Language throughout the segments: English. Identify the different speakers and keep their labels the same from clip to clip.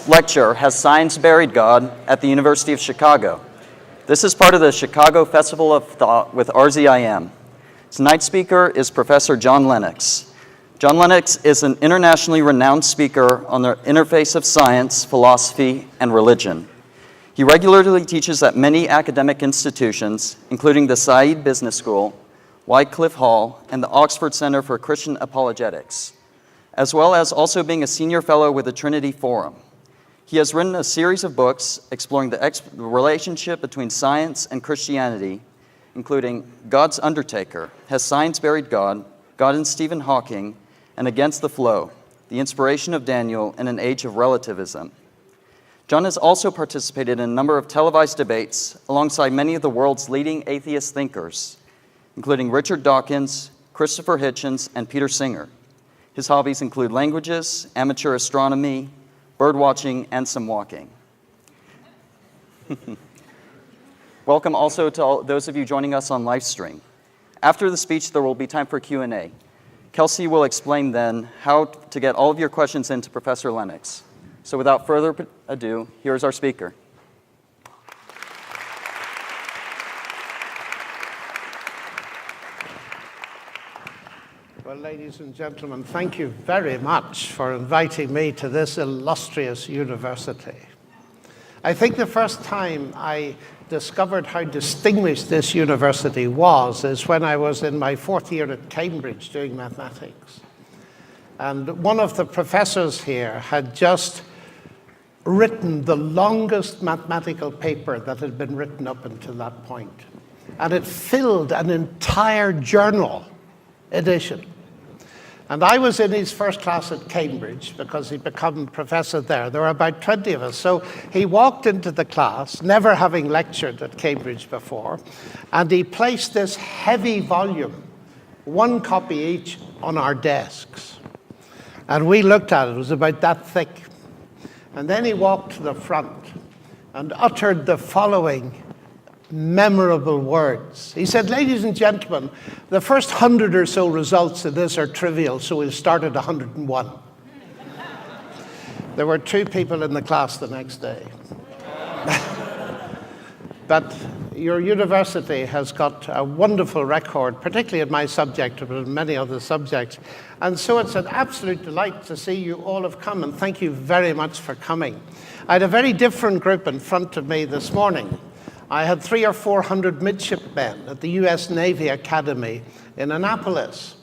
Speaker 1: lecture, Has Science Buried God?, at the University of Chicago. This is part of the Chicago Festival of Thought with RZIM. Tonight's speaker is Professor John Lennox. John Lennox is an internationally renowned speaker on the interface of science, philosophy, and religion. He regularly teaches at many academic institutions, including the Said Business School, Wycliffe Hall, and the Oxford Center for Christian Apologetics, as well as also being a senior fellow with the Trinity Forum. He has written a series of books exploring the relationship between science and Christianity, including God's Undertaker, Has Science Buried God?, God and Stephen Hawking, and Against the Flow, The Inspiration of Daniel in an Age of Relativism. John has also participated in a number of televised debates alongside many of the world's leading atheist thinkers, including Richard Dawkins, Christopher Hitchens, and Peter Singer. His hobbies include languages, amateur astronomy, bird watching, and some walking. Welcome also to all those of you joining us on live stream. After the speech, there will be time for Q&A. Kelsey will explain then how to get all of your questions into Professor Lennox. So without further ado, here's our speaker.
Speaker 2: Well, ladies and gentlemen, thank you very much for inviting me to this illustrious university. I think the first time I discovered how distinguished this university was is when I was in my fourth year at Cambridge doing mathematics. And one of the professors here had just written the longest mathematical paper that had been written up until that point. And it filled an entire journal edition. And I was in his first class at Cambridge because he'd become professor there. There were about 20 of us. So he walked into the class, never having lectured at Cambridge before, and he placed this heavy volume, one copy each, on our desks. And we looked at it. It was about that thick. And then he walked to the front and uttered the following memorable words. He said, "Ladies and gentlemen, the first 100 or so results of this are trivial, so we'll start at 101. There were 2 people in the class the next day. But your university has got a wonderful record, particularly in my subject, but in many other subjects. And so it's an absolute delight to see you all have come, and thank you very much for coming. I had a very different group in front of me this morning. I had 300 or 400 midshipmen at the US Navy Academy in Annapolis,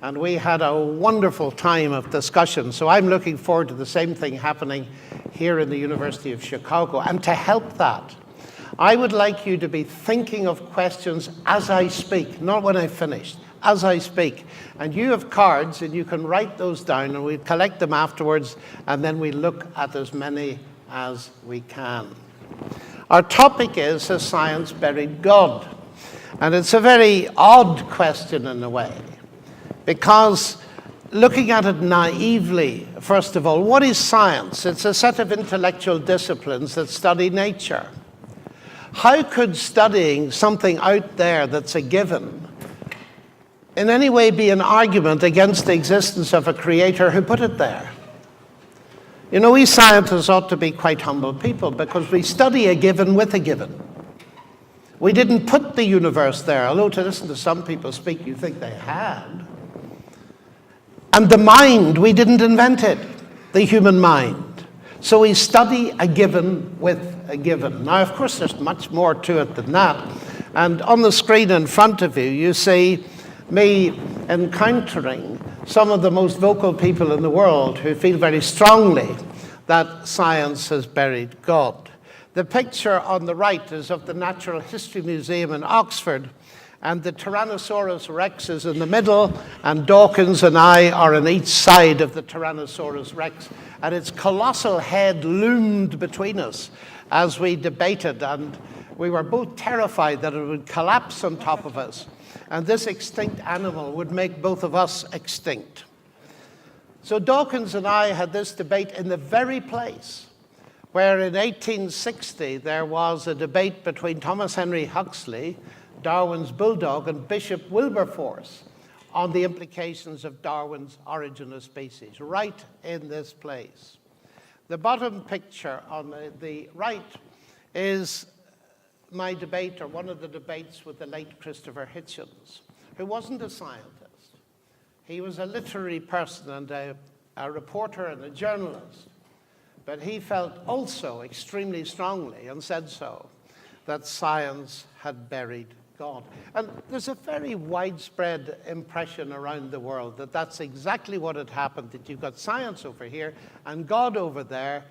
Speaker 2: and we had a wonderful time of discussion. So I'm looking forward to the same thing happening here in the University of Chicago. And to help that, I would like you to be thinking of questions as I speak, not when I've finished, as I speak. And you have cards, and you can write those down, and we'll collect them afterwards, and then we look at as many as we can. Our topic is, Has Science Buried God? And it's a very odd question in a way, because looking at it naively, first of all, what is science? It's a set of intellectual disciplines that study nature. How could studying something out there that's a given in any way be an argument against the existence of a creator who put it there? You know, we scientists ought to be quite humble people because we study a given with a given. We didn't put the universe there, although to listen to some people speak, you think they had. And the mind, we didn't invent it, the human mind. So we study a given with a given. Now, of course, there's much more to it than that. And on the screen in front of you, you see me encountering some of the most vocal people in the world who feel very strongly that science has buried God. The picture on the right is of the Natural History Museum in Oxford, and the Tyrannosaurus Rex is in the middle, and Dawkins and I are on each side of the Tyrannosaurus Rex, and its colossal head loomed between us as we debated, and we were both terrified that it would collapse on top of us, and this extinct animal would make both of us extinct. So Dawkins and I had this debate in the very place where in 1860 there was a debate between Thomas Henry Huxley, Darwin's bulldog, and Bishop Wilberforce on the implications of Darwin's Origin of Species, right in this place. The bottom picture on the right is my debate, or one of the debates with the late Christopher Hitchens, who wasn't a scientist. He was a literary person and a reporter and a journalist. But he felt also extremely strongly, and said so, that science had buried God. And there's a very widespread impression around the world that that's exactly what had happened, that you've got science over here and God over there,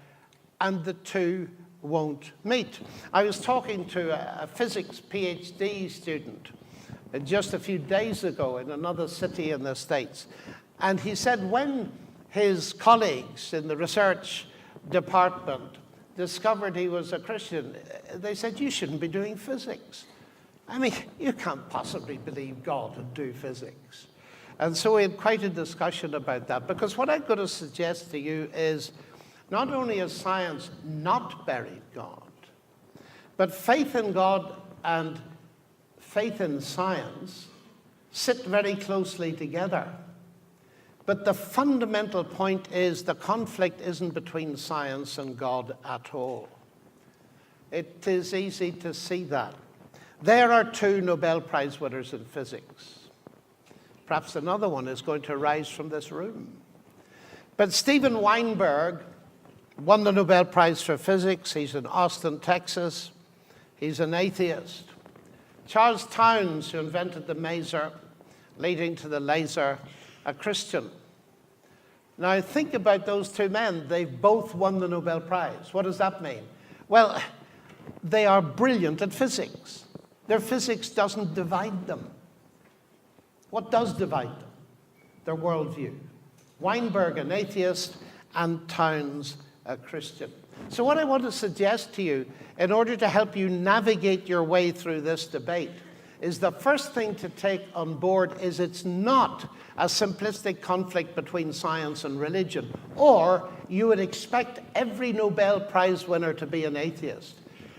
Speaker 2: and the two won't meet. I was talking to a physics PhD student just a few days ago in another city in the States, and he said when his colleagues in the research department discovered he was a Christian, they said, you shouldn't be doing physics. I mean, you can't possibly believe God and do physics. And so we had quite a discussion about that, because what I'm going to suggest to you is not only has science not buried God, but faith in God and faith in science sit very closely together. But the fundamental point is the conflict isn't between science and God at all. It is easy to see that. There are two Nobel Prize winners in physics. Perhaps another one is going to arise from this room. But Steven Weinberg won the Nobel Prize for Physics. He's in Austin, Texas. He's an atheist. Charles Townes, who invented the maser leading to the laser, a Christian. Now think about those two men. They've both won the Nobel Prize. What does that mean? Well, they are brilliant at physics. Their physics doesn't divide them. What does divide them? Their worldview. Weinberg, an atheist, and Townes, a Christian. So what I want to suggest to you, in order to help you navigate your way through this debate, is the first thing to take on board is it's not a simplistic conflict between science and religion, or you would expect every Nobel Prize winner to be an atheist.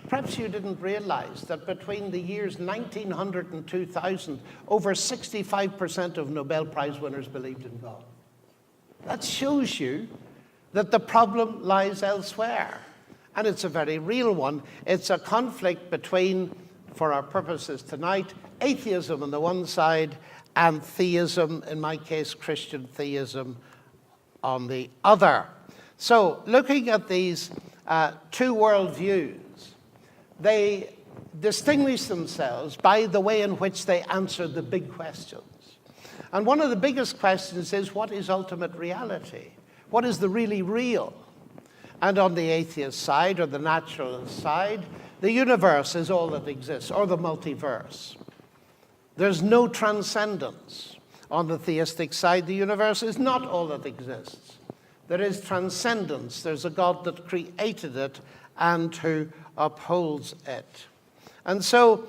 Speaker 2: Perhaps you didn't realize that between the years 1900 and 2000, over 65% of Nobel Prize winners believed in God. That shows you that the problem lies elsewhere, and it's a very real one. It's a conflict between, for our purposes tonight, atheism on the one side and theism, in my case, Christian theism, on the other. So, looking at these two worldviews, they distinguish themselves by the way in which they answer the big questions. And one of the biggest questions is, what is ultimate reality? What is the really real? And on the atheist side, or the naturalist side, the universe is all that exists, or the multiverse. There's no transcendence. On the theistic side, the universe is not all that exists. There is transcendence. There's a God that created it and who upholds it. And so,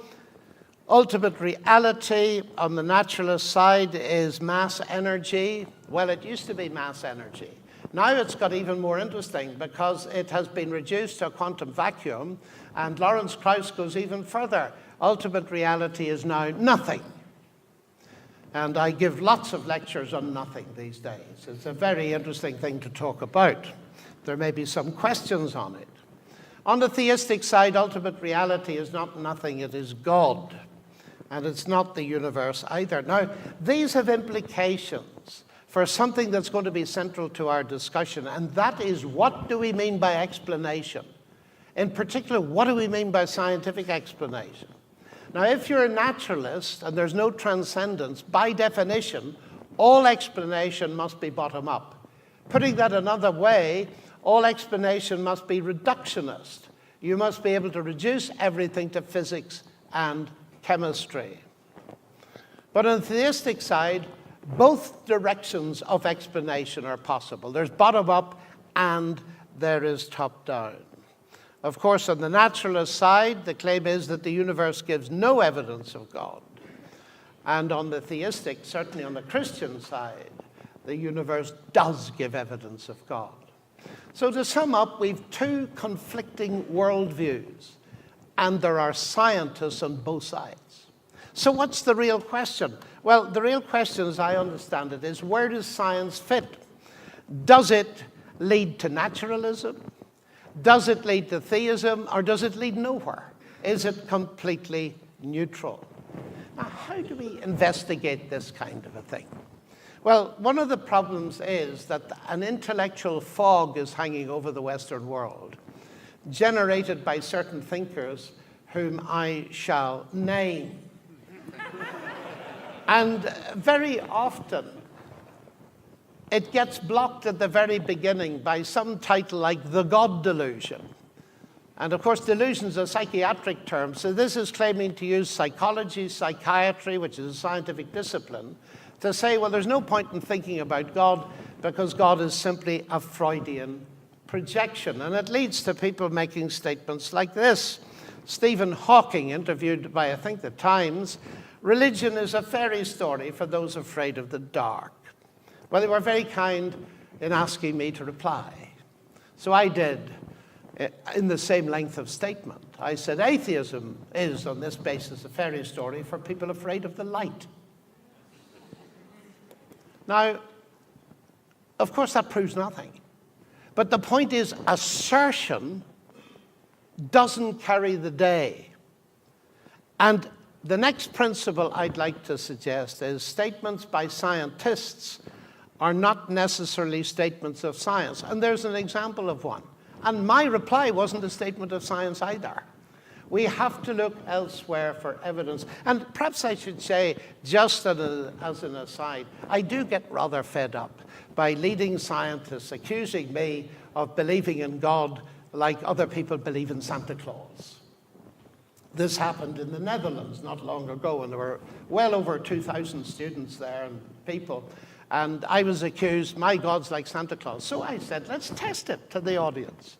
Speaker 2: ultimate reality on the naturalist side is mass energy. Well, it used to be mass energy. Now it's got even more interesting because it has been reduced to a quantum vacuum, and Lawrence Krauss goes even further. Ultimate reality is now nothing. And I give lots of lectures on nothing these days. It's a very interesting thing to talk about. There may be some questions on it. On the theistic side, ultimate reality is not nothing, it is God. And it's not the universe either. Now, these have implications for something that's going to be central to our discussion, and that is, what do we mean by explanation? In particular, what do we mean by scientific explanation? Now, if you're a naturalist and there's no transcendence, by definition, all explanation must be bottom up. Putting that another way, all explanation must be reductionist. You must be able to reduce everything to physics and chemistry. But on the theistic side, both directions of explanation are possible. There's bottom up and there is top down. Of course, on the naturalist side, the claim is that the universe gives no evidence of God. And on the theistic, certainly on the Christian side, the universe does give evidence of God. So to sum up, we've two conflicting worldviews, and there are scientists on both sides. So what's the real question? Well, the real question, as I understand it, is where does science fit? Does it lead to naturalism? Does it lead to theism, or does it lead nowhere? Is it completely neutral? Now, how do we investigate this kind of a thing? Well, one of the problems is that an intellectual fog is hanging over the Western world, generated by certain thinkers whom I shall name. And very often, it gets blocked at the very beginning by some title like the God delusion. And of course, delusion is a psychiatric term, so this is claiming to use psychology, psychiatry, which is a scientific discipline, to say, well, there's no point in thinking about God because God is simply a Freudian projection. And it leads to people making statements like this. Stephen Hawking, interviewed by, I think, the Times, religion is a fairy story for those afraid of the dark. Well, they were very kind in asking me to reply. So I did, in the same length of statement. I said, atheism is, on this basis, a fairy story for people afraid of the light. Now, of course, that proves nothing. But the point is, assertion doesn't carry the day. And the next principle I'd like to suggest is statements by scientists are not necessarily statements of science. And there's an example of one. And my reply wasn't a statement of science either. We have to look elsewhere for evidence. And perhaps I should say, just as an aside, I do get rather fed up by leading scientists accusing me of believing in God like other people believe in Santa Claus. This happened in the Netherlands not long ago, and there were well over 2,000 students there and people. And I was accused, my God's like Santa Claus. So I said, let's test it to the audience.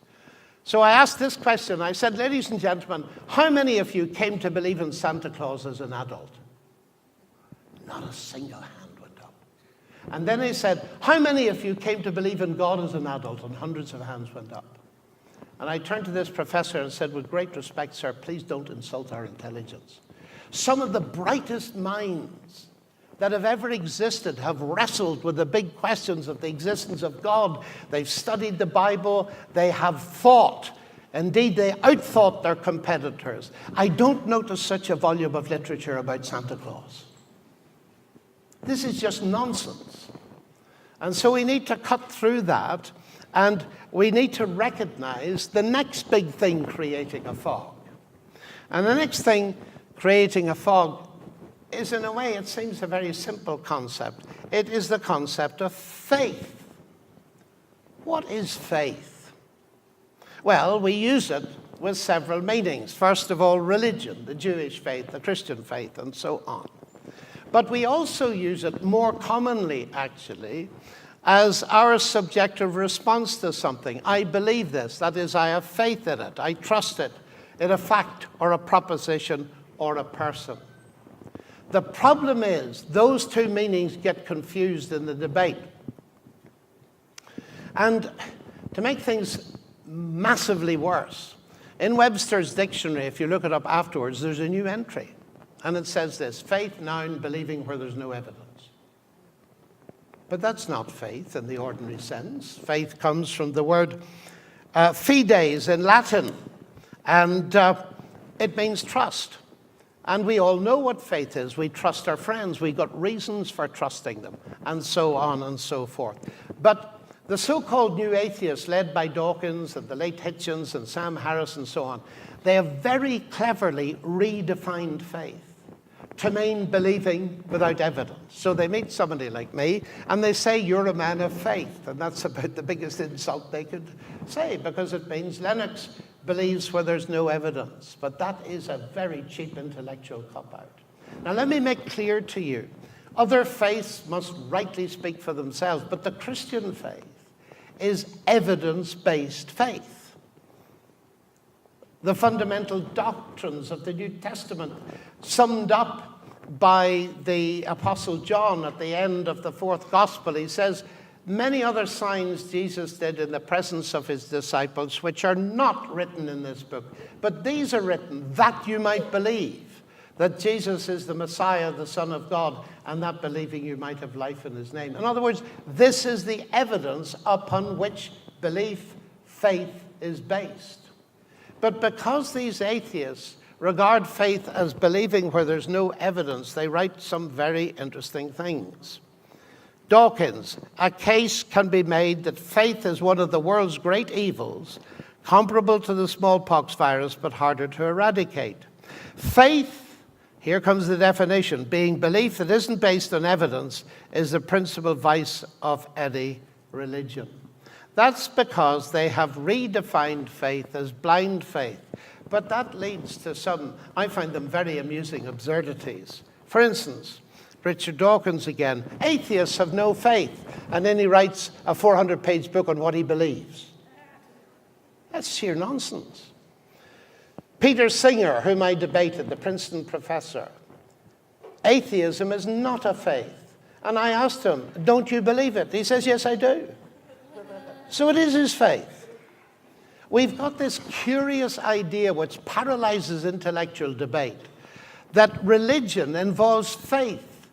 Speaker 2: So I asked this question. I said, ladies and gentlemen, how many of you came to believe in Santa Claus as an adult? Not a single hand went up. And then I said, how many of you came to believe in God as an adult? And hundreds of hands went up. And I turned to this professor and said, with great respect, sir, please don't insult our intelligence. Some of the brightest minds that have ever existed have wrestled with the big questions of the existence of God. They've studied the Bible. They have thought. Indeed, they outthought their competitors. I don't notice such a volume of literature about Santa Claus. This is just nonsense. And so we need to cut through that, and we need to recognize the next big thing creating a fog. And the next thing creating a fog is, in a way, it seems a very simple concept. It is the concept of faith. What is faith? Well, we use it with several meanings. First of all, religion, the Jewish faith, the Christian faith, and so on. But we also use it more commonly, actually, as our subjective response to something. I believe this. That is, I have faith in it. I trust it in a fact or a proposition or a person. The problem is those two meanings get confused in the debate. And to make things massively worse, in Webster's dictionary, if you look it up afterwards, there's a new entry. And it says this: faith, noun, believing where there's no evidence. But that's not faith in the ordinary sense. Faith comes from the word fides in Latin, and it means trust. And we all know what faith is. We trust our friends. We've got reasons for trusting them, and so on and so forth. But the so-called new atheists, led by Dawkins and the late Hitchens and Sam Harris and so on, they have very cleverly redefined faith to mean believing without evidence. So they meet somebody like me, and they say, you're a man of faith. And that's about the biggest insult they could say, because it means Lennox believes where there's no evidence. But that is a very cheap intellectual cop-out. Now, let me make clear to you, other faiths must rightly speak for themselves, but the Christian faith is evidence-based faith. The fundamental doctrines of the New Testament, summed up by the Apostle John at the end of the fourth gospel, he says, many other signs Jesus did in the presence of his disciples, which are not written in this book, but these are written that you might believe that Jesus is the Messiah, the Son of God, and that believing you might have life in his name. In other words, this is the evidence upon which belief, faith is based. But because these atheists regard faith as believing where there's no evidence, they write some very interesting things. Dawkins, a case can be made that faith is one of the world's great evils, comparable to the smallpox virus, but harder to eradicate. Faith, here comes the definition, being belief that isn't based on evidence, is the principal vice of any religion. That's because they have redefined faith as blind faith. But that leads to some, I find them very amusing absurdities. For instance, Richard Dawkins again, atheists have no faith. And then he writes a 400-page book on what he believes. That's sheer nonsense. Peter Singer, whom I debated, the Princeton professor, atheism is not a faith. And I asked him, don't you believe it? He says, yes, I do. So it is his faith. We've got this curious idea which paralyzes intellectual debate, that religion involves faith.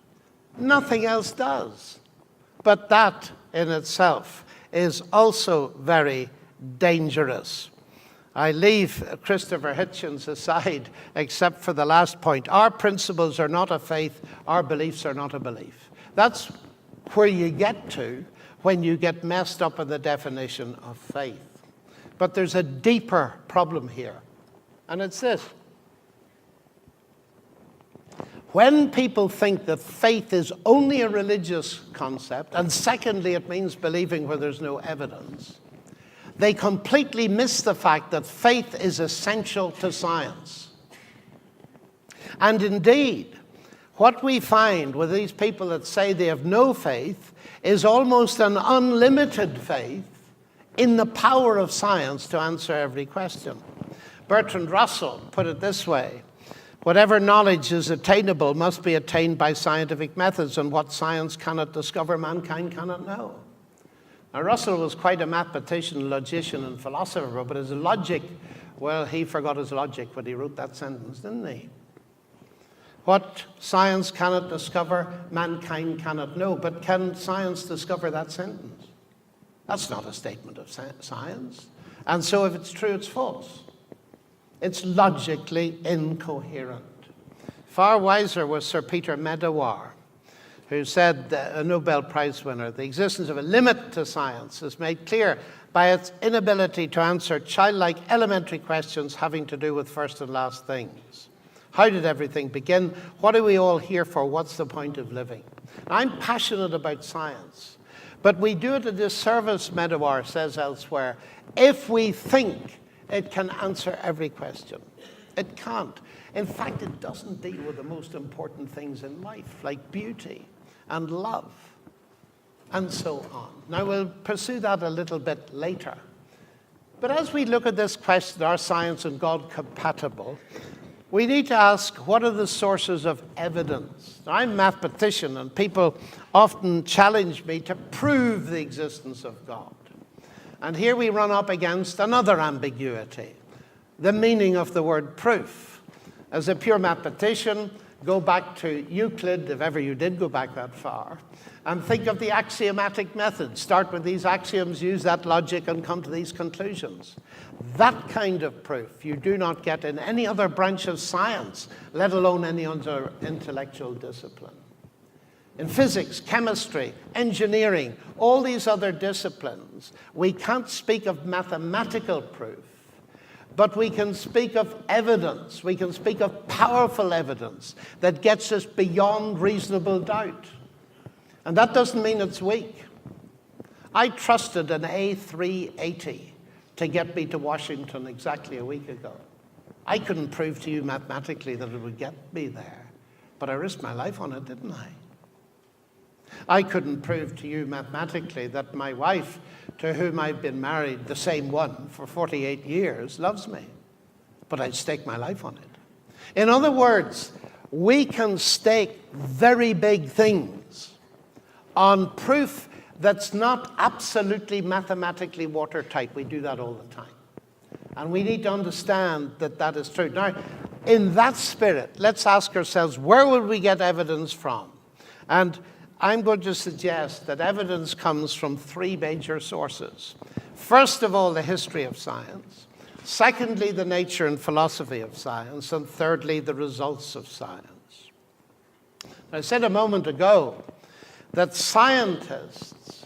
Speaker 2: Nothing else does. But that in itself is also very dangerous. I leave Christopher Hitchens aside except for the last point. Our principles are not a faith, our beliefs are not a belief. That's where you get to when you get messed up in the definition of faith. But there's a deeper problem here, and it's this. When people think that faith is only a religious concept, and secondly, it means believing where there's no evidence, they completely miss the fact that faith is essential to science. And indeed, what we find with these people that say they have no faith is almost an unlimited faith in the power of science to answer every question. Bertrand Russell put it this way: whatever knowledge is attainable must be attained by scientific methods, and what science cannot discover, mankind cannot know. Now, Russell was quite a mathematician, logician, and philosopher, but his logic, well, he forgot his logic when he wrote that sentence, didn't he? What science cannot discover, mankind cannot know. But can science discover that sentence? That's not a statement of science. And so if it's true, it's false. It's logically incoherent. Far wiser was Sir Peter Medawar, who said, a Nobel Prize winner, the existence of a limit to science is made clear by its inability to answer childlike elementary questions having to do with first and last things. How did everything begin? What are we all here for? What's the point of living? I'm passionate about science, but we do it a disservice, Medawar says elsewhere, if we think it can answer every question. It can't. In fact, it doesn't deal with the most important things in life, like beauty and love, and so on. Now, we'll pursue that a little bit later. But as we look at this question, are science and God compatible? We need to ask, what are the sources of evidence? Now, I'm a mathematician, and people often challenge me to prove the existence of God. And here we run up against another ambiguity, the meaning of the word proof. As a pure mathematician, go back to Euclid, if ever you did go back that far, and think of the axiomatic method. Start with these axioms, use that logic, and come to these conclusions. That kind of proof you do not get in any other branch of science, let alone any other intellectual discipline. In physics, chemistry, engineering, all these other disciplines, we can't speak of mathematical proof, but we can speak of evidence. We can speak of powerful evidence that gets us beyond reasonable doubt. And that doesn't mean it's weak. I trusted an A380 to get me to Washington exactly a week ago. I couldn't prove to you mathematically that it would get me there, but I risked my life on it, didn't I? I couldn't prove to you mathematically that my wife, to whom I've been married, the same one, for 48 years, loves me. But I'd stake my life on it. In other words, we can stake very big things on proof that's not absolutely mathematically watertight. We do that all the time. And we need to understand that that is true. Now, in that spirit, let's ask ourselves, where would we get evidence from? And I'm going to suggest that evidence comes from three major sources. First of all, the history of science. Secondly, the nature and philosophy of science. And thirdly, the results of science. I said a moment ago that scientists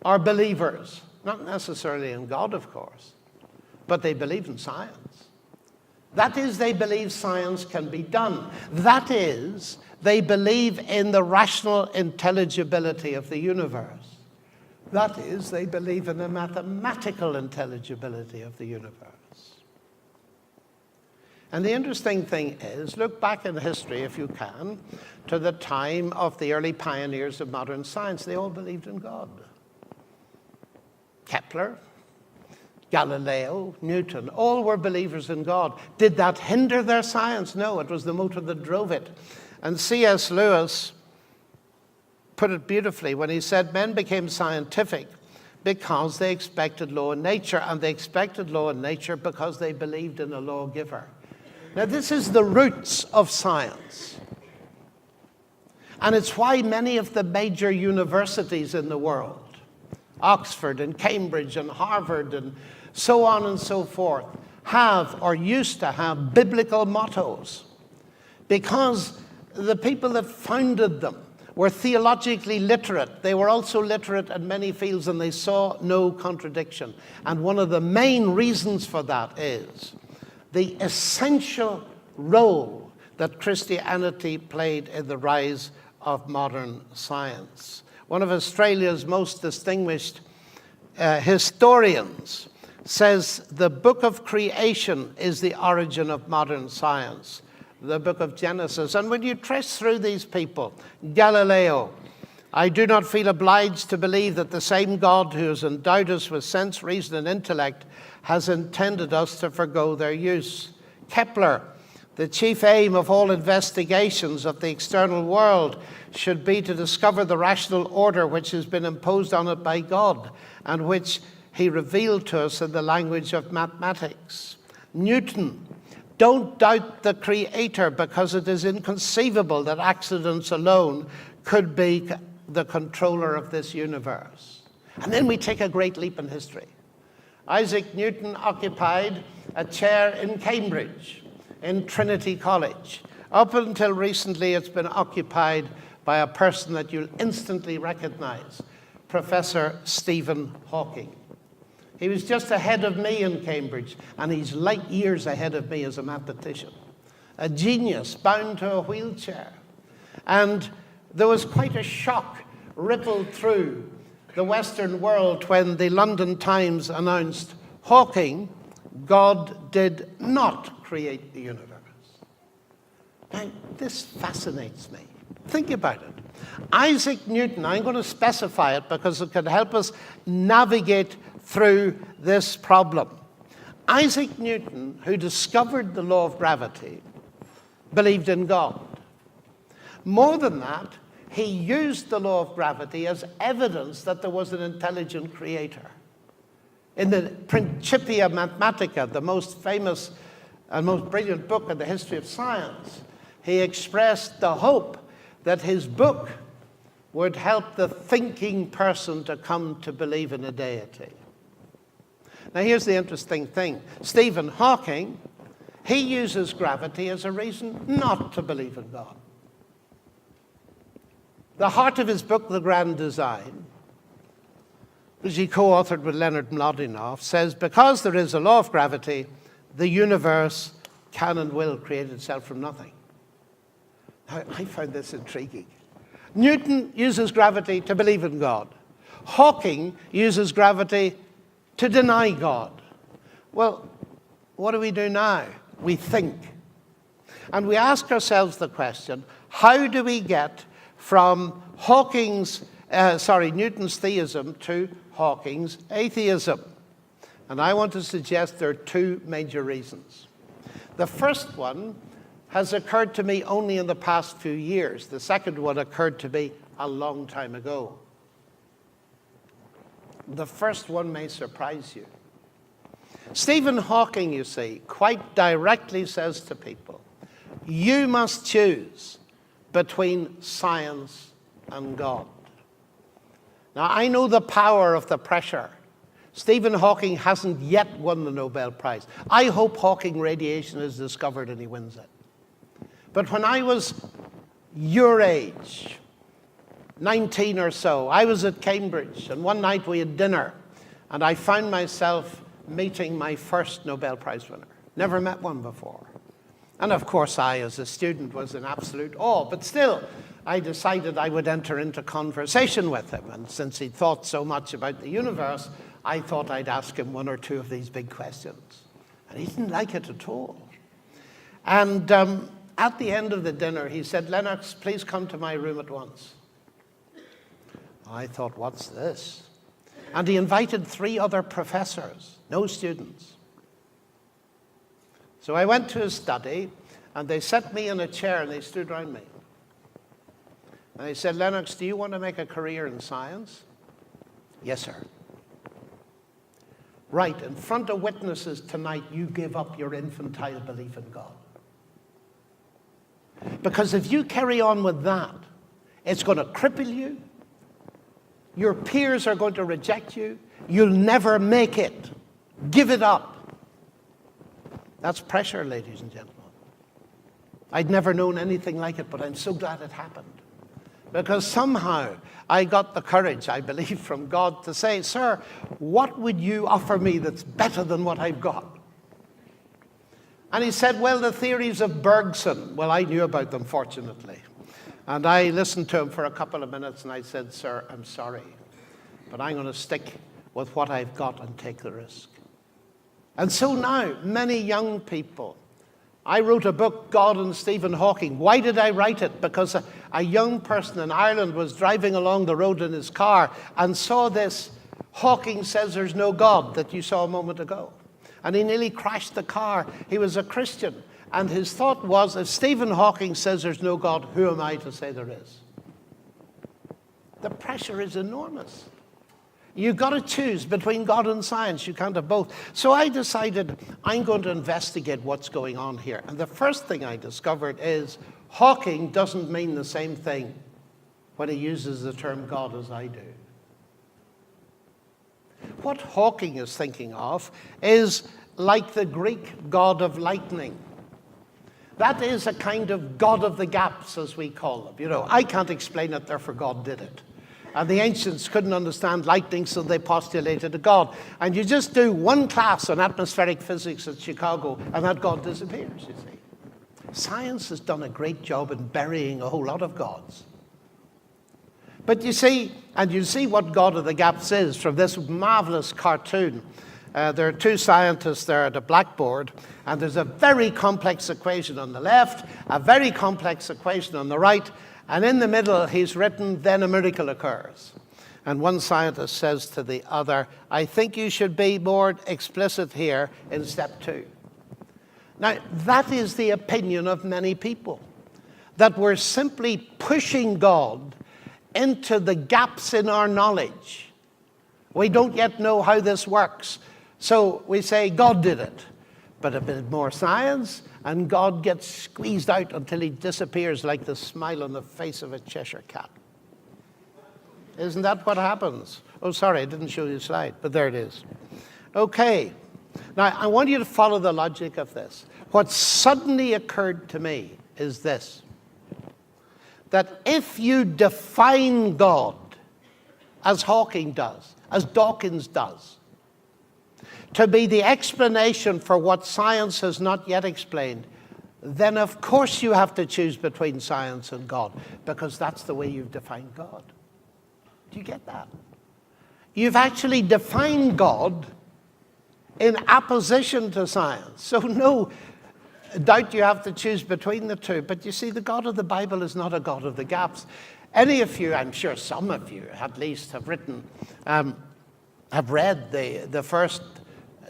Speaker 2: are believers, not necessarily in God, of course, but they believe in science. That is, they believe science can be done. That is, they believe in the rational intelligibility of the universe. That is, they believe in the mathematical intelligibility of the universe. And the interesting thing is, look back in history, if you can, to the time of the early pioneers of modern science. They all believed in God. Kepler, Galileo, Newton, all were believers in God. Did that hinder their science? No, it was the motor that drove it. And C.S. Lewis put it beautifully when he said men became scientific because they expected law in nature, and they expected law in nature because they believed in a lawgiver. Now, this is the roots of science. And it's why many of the major universities in the world, Oxford and Cambridge and Harvard and so on and so forth, have or used to have biblical mottos, because the people that founded them were theologically literate. They were also literate in many fields, and they saw no contradiction. And one of the main reasons for that is the essential role that Christianity played in the rise of modern science. One of Australia's most distinguished historians says the book of creation is the origin of modern science, the book of Genesis. And when you trace through these people, Galileo, I do not feel obliged to believe that the same God who has endowed us with sense, reason, and intellect has intended us to forgo their use. Kepler, the chief aim of all investigations of the external world should be to discover the rational order which has been imposed on it by God, and which he revealed to us in the language of mathematics. Newton, don't doubt the Creator, because it is inconceivable that accidents alone could be the controller of this universe. And then we take a great leap in history. Isaac Newton occupied a chair in Cambridge, in Trinity College. Up until recently, it's been occupied by a person that you'll instantly recognize, Professor Stephen Hawking. He was just ahead of me in Cambridge, and he's light years ahead of me as a mathematician. A genius bound to a wheelchair. And there was quite a shock rippled through the Western world when the London Times announced, Hawking, God did not create the universe. Now, this fascinates me. Think about it. Isaac Newton, I'm going to specify it because it can help us navigate through this problem. Isaac Newton, who discovered the law of gravity, believed in God. More than that, he used the law of gravity as evidence that there was an intelligent creator. In the Principia Mathematica, the most famous and most brilliant book in the history of science, he expressed the hope that his book would help the thinking person to come to believe in a deity. Now, here's the interesting thing. Stephen Hawking, he uses gravity as a reason not to believe in God. The heart of his book, The Grand Design, which he co-authored with Leonard Mlodinow, says, because there is a law of gravity, the universe can and will create itself from nothing. Now, I find this intriguing. Newton uses gravity to believe in God. Hawking uses gravity to deny God. Well, what do we do now? We think. And we ask ourselves the question, how do we get from Newton's theism to Hawking's atheism? And I want to suggest there are two major reasons. The first one has occurred to me only in the past few years. The second one occurred to me a long time ago. The first one may surprise you. Stephen Hawking, you see, quite directly says to people, you must choose between science and God. Now, I know the power of the pressure Stephen Hawking hasn't yet won the Nobel Prize. I hope Hawking radiation is discovered and he wins it. But when I was your age, 19 or so, I was at Cambridge, and one night we had dinner, and I found myself meeting my first Nobel Prize winner. Never met one before. And of course, I, as a student, was in absolute awe. But still, I decided I would enter into conversation with him. And since he thought so much about the universe, I thought I'd ask him one or two of these big questions. And he didn't like it at all. And at the end of the dinner, he said, "Lennox, please come to my room at once." I thought, what's this? And he invited 3 other professors, no students. So I went to his study, and they set me in a chair, and they stood around me. And they said, "Lennox, do you want to make a career in science?" "Yes, sir." "Right, in front of witnesses tonight, you give up your infantile belief in God. Because if you carry on with that, it's going to cripple you. Your peers are going to reject you. You'll never make it. Give it up." That's pressure, ladies and gentlemen. I'd never known anything like it, but I'm so glad it happened. Because somehow I got the courage, I believe, from God to say, "Sir, what would you offer me that's better than what I've got?" And he said, "Well, the theories of Bergson." Well, I knew about them, fortunately. And I listened to him for a couple of minutes, and I said, "Sir, I'm sorry, but I'm going to stick with what I've got and take the risk." And so now, many young people, I wrote a book, God and Stephen Hawking. Why did I write it? Because a young person in Ireland was driving along the road in his car and saw this "Hawking says there's no God" that you saw a moment ago. And he nearly crashed the car. He was a Christian. And his thought was, if Stephen Hawking says there's no God, who am I to say there is? The pressure is enormous. You've got to choose between God and science. You can't have both. So I decided I'm going to investigate what's going on here. And the first thing I discovered is Hawking doesn't mean the same thing when he uses the term God as I do. What Hawking is thinking of is like the Greek god of lightning. That is a kind of god of the gaps, as we call them. You know, I can't explain it, therefore God did it. And the ancients couldn't understand lightning, so they postulated a god. And you just do one class on atmospheric physics at Chicago, and that god disappears, you see. Science has done a great job in burying a whole lot of gods. But you see, and you see what God of the Gaps is from this marvelous cartoon. There are 2 scientists there at a blackboard, and there's a very complex equation on the left, a very complex equation on the right, and in the middle he's written, "Then a miracle occurs." And one scientist says to the other, "I think you should be more explicit here in step 2. Now, that is the opinion of many people, that we're simply pushing God into the gaps in our knowledge. We don't yet know how this works. So we say God did it. But a bit more science, and God gets squeezed out until he disappears like the smile on the face of a Cheshire cat. Isn't that what happens? Oh, sorry, I didn't show you the slide, but there it is. Okay. Now, I want you to follow the logic of this. What suddenly occurred to me is this: that if you define God as Hawking does, as Dawkins does, to be the explanation for what science has not yet explained, then of course you have to choose between science and God, because that's the way you've defined God. Do you get that? You've actually defined God in opposition to science. So no doubt you have to choose between the two. But you see, the God of the Bible is not a God of the gaps. Any of you, I'm sure some of you at least, have read the first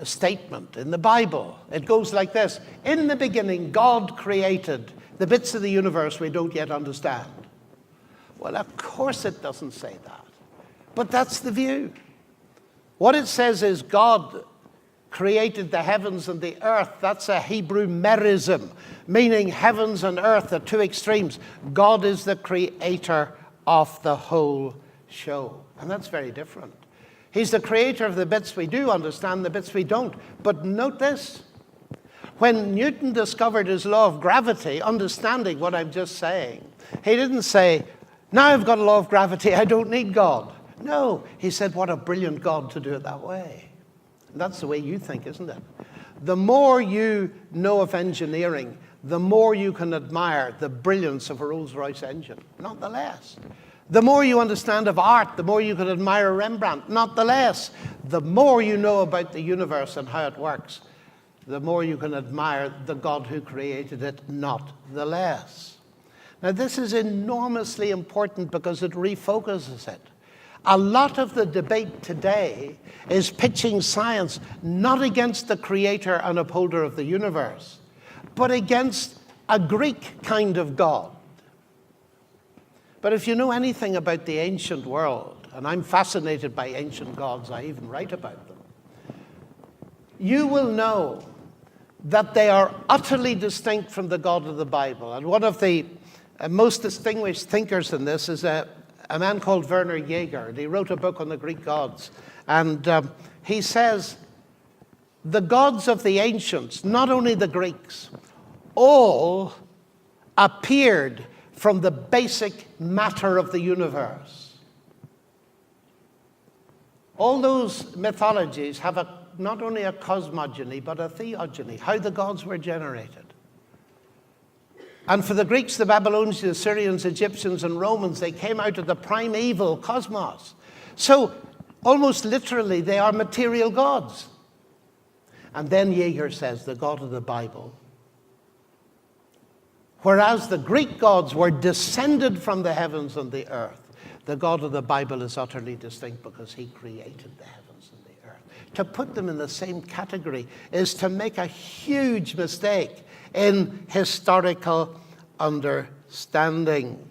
Speaker 2: statement in the Bible. It goes like this: in the beginning, God created the bits of the universe we don't yet understand. Well, of course it doesn't say that. But that's the view. What it says is God created the heavens and the earth. That's a Hebrew merism, meaning heavens and earth are two extremes. God is the creator of the whole show. And that's very different. He's the creator of the bits we do understand, the bits we don't. But note this. When Newton discovered his law of gravity, understanding what I'm just saying, he didn't say, now I've got a law of gravity, I don't need God. No, he said, what a brilliant God to do it that way. And that's the way you think, isn't it? The more you know of engineering, the more you can admire the brilliance of a Rolls-Royce engine, not the less. The more you understand of art, the more you can admire Rembrandt, not the less. The more you know about the universe and how it works, the more you can admire the God who created it, not the less. Now, this is enormously important because it refocuses it. A lot of the debate today is pitching science not against the creator and upholder of the universe, but against a Greek kind of God. But if you know anything about the ancient world, and I'm fascinated by ancient gods, I even write about them, you will know that they are utterly distinct from the God of the Bible. And one of the most distinguished thinkers in this is a man called Werner Jaeger. And he wrote a book on the Greek gods. And he says, the gods of the ancients, not only the Greeks, all appeared from the basic matter of the universe. All those mythologies have not only a cosmogony, but a theogony, how the gods were generated. And for the Greeks, the Babylonians, the Assyrians, Egyptians, and Romans, they came out of the primeval cosmos. So, almost literally, they are material gods. And then Jaeger says, the God of the Bible, whereas the Greek gods were descended from the heavens and the earth, the God of the Bible is utterly distinct because he created the heavens and the earth. To put them in the same category is to make a huge mistake in historical understanding.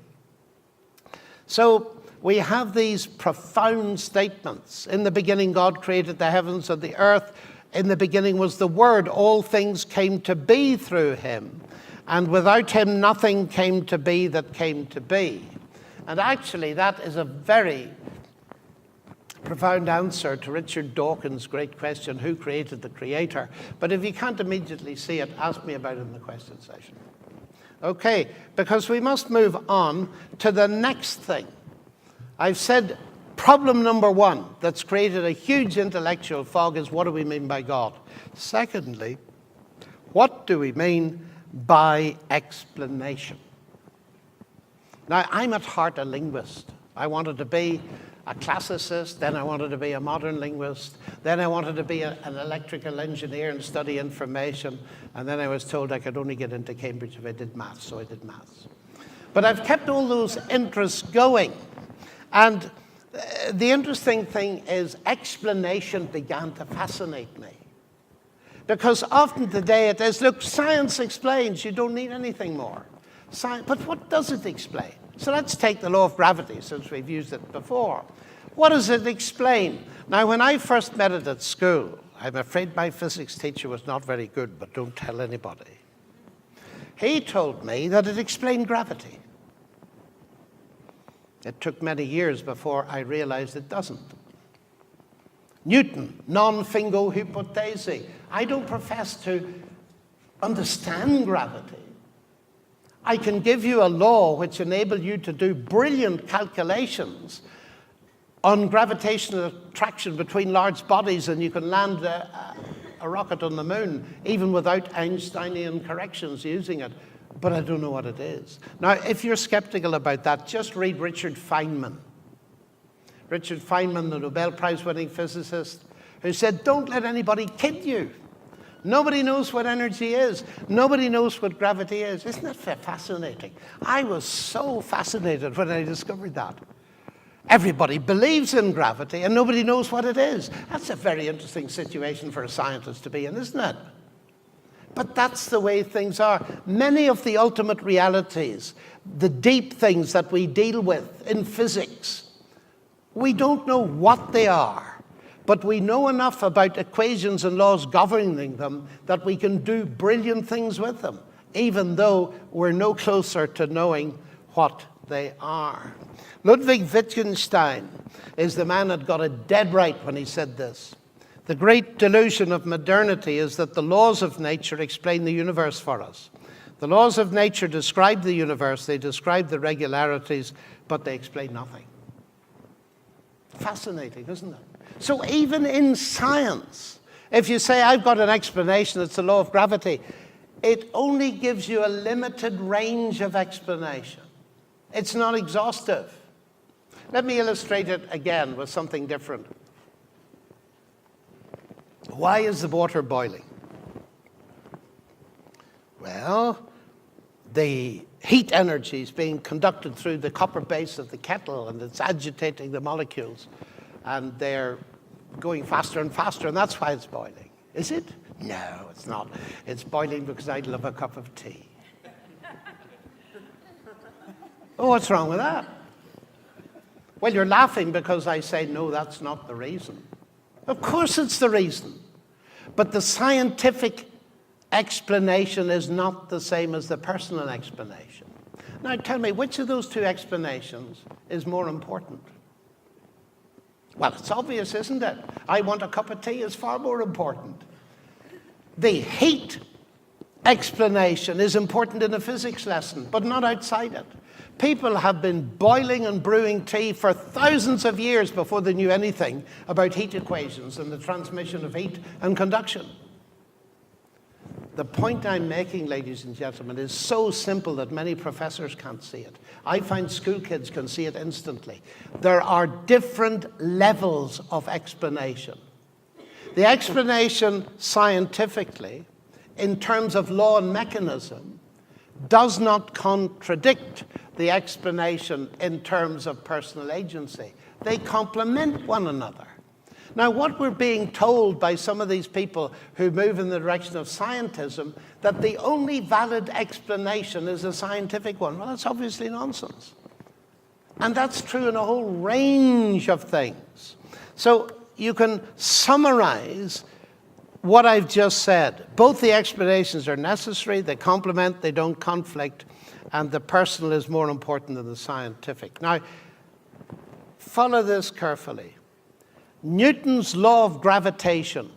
Speaker 2: So we have these profound statements. In the beginning, God created the heavens and the earth. In the beginning was the Word. All things came to be through him. And without him, nothing came to be that came to be. And actually, that is a very profound answer to Richard Dawkins' great question, who created the Creator? But if you can't immediately see it, ask me about it in the question session. Okay, because we must move on to the next thing. I've said problem number one that's created a huge intellectual fog is, what do we mean by God? Secondly, what do we mean by explanation? Now, I'm at heart a linguist. I wanted to be a classicist, then I wanted to be a modern linguist, then I wanted to be an electrical engineer and study information, and then I was told I could only get into Cambridge if I did maths, so I did maths. But I've kept all those interests going. And the interesting thing is explanation began to fascinate me. Because often today it is, look, science explains, you don't need anything more. But what does it explain? So let's take the law of gravity, since we've used it before. What does it explain? Now, when I first met it at school, I'm afraid my physics teacher was not very good, but don't tell anybody. He told me that it explained gravity. It took many years before I realized it doesn't. Newton, non fingo hypothesi. I don't profess to understand gravity. I can give you a law which enables you to do brilliant calculations on gravitational attraction between large bodies, and you can land a rocket on the moon even without Einsteinian corrections using it. But I don't know what it is. Now, if you're skeptical about that, just read Richard Feynman. Richard Feynman, the Nobel Prize-winning physicist, who said, don't let anybody kid you. Nobody knows what energy is. Nobody knows what gravity is. Isn't that fascinating? I was so fascinated when I discovered that. Everybody believes in gravity, and nobody knows what it is. That's a very interesting situation for a scientist to be in, isn't it? But that's the way things are. Many of the ultimate realities, the deep things that we deal with in physics, we don't know what they are. But we know enough about equations and laws governing them that we can do brilliant things with them, even though we're no closer to knowing what they are. Ludwig Wittgenstein is the man that got it dead right when he said this. The great delusion of modernity is that the laws of nature explain the universe for us. The laws of nature describe the universe, they describe the regularities, but they explain nothing. Fascinating, isn't it? So even in science, if you say, I've got an explanation, it's the law of gravity, it only gives you a limited range of explanation. It's not exhaustive. Let me illustrate it again with something different. Why is the water boiling? Well, the heat energy is being conducted through the copper base of the kettle, and it's agitating the molecules, and they're going faster and faster, and that's why it's boiling. Is it? No, it's not. It's boiling because I'd love a cup of tea. Oh, what's wrong with that? Well, you're laughing because I say, no, that's not the reason. Of course it's the reason. But the scientific explanation is not the same as the personal explanation. Now tell me, which of those two explanations is more important? Well, it's obvious, isn't it? I want a cup of tea is far more important. The heat explanation is important in a physics lesson, but not outside it. People have been boiling and brewing tea for thousands of years before they knew anything about heat equations and the transmission of heat and conduction. The point I'm making, ladies and gentlemen, is so simple that many professors can't see it. I find school kids can see it instantly. There are different levels of explanation. The explanation scientifically, in terms of law and mechanism, does not contradict the explanation in terms of personal agency. They complement one another. Now, what we're being told by some of these people who move in the direction of scientism, that the only valid explanation is a scientific one. Well, that's obviously nonsense. And that's true in a whole range of things. So you can summarize what I've just said. Both the explanations are necessary, they complement, they don't conflict, and the personal is more important than the scientific. Now, follow this carefully. Newton's law of gravitation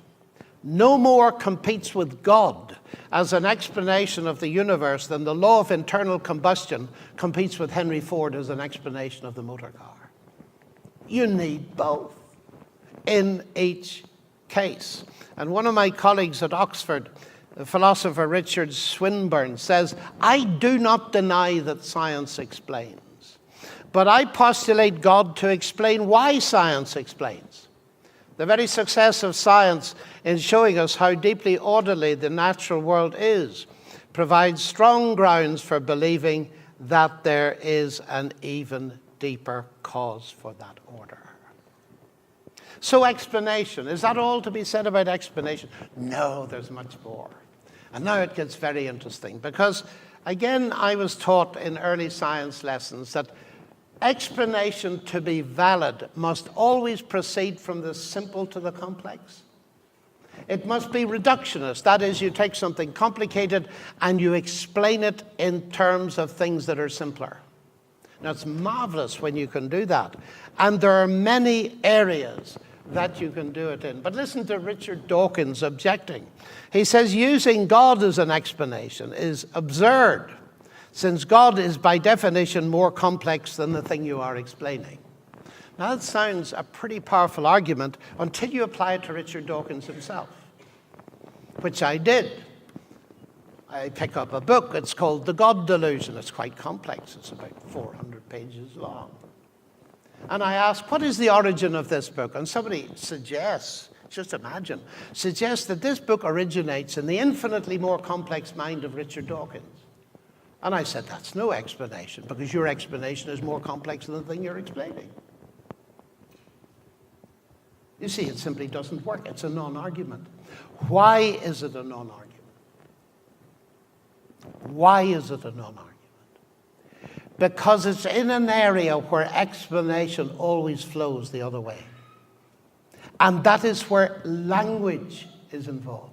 Speaker 2: no more competes with God as an explanation of the universe than the law of internal combustion competes with Henry Ford as an explanation of the motor car. You need both in each case. And one of my colleagues at Oxford, the philosopher Richard Swinburne, says, I do not deny that science explains, but I postulate God to explain why science explains. The very success of science in showing us how deeply orderly the natural world is provides strong grounds for believing that there is an even deeper cause for that order. So explanation, is that all to be said about explanation? No, there's much more. And now it gets very interesting because, again, I was taught in early science lessons that explanation to be valid must always proceed from the simple to the complex. It must be reductionist. That is, you take something complicated and you explain it in terms of things that are simpler. Now, it's marvelous when you can do that. And there are many areas that you can do it in. But listen to Richard Dawkins objecting. He says, using God as an explanation is absurd, since God is by definition more complex than the thing you are explaining. Now that sounds a pretty powerful argument until you apply it to Richard Dawkins himself, which I did. I pick up a book, it's called The God Delusion. It's quite complex, it's about 400 pages long. And I ask, what is the origin of this book? And somebody suggests, just imagine, suggests that this book originates in the infinitely more complex mind of Richard Dawkins. And I said, that's no explanation, because your explanation is more complex than the thing you're explaining. You see, it simply doesn't work. It's a non-argument. Why is it a non-argument? Why is it a non-argument? Because it's in an area where explanation always flows the other way. And that is where language is involved.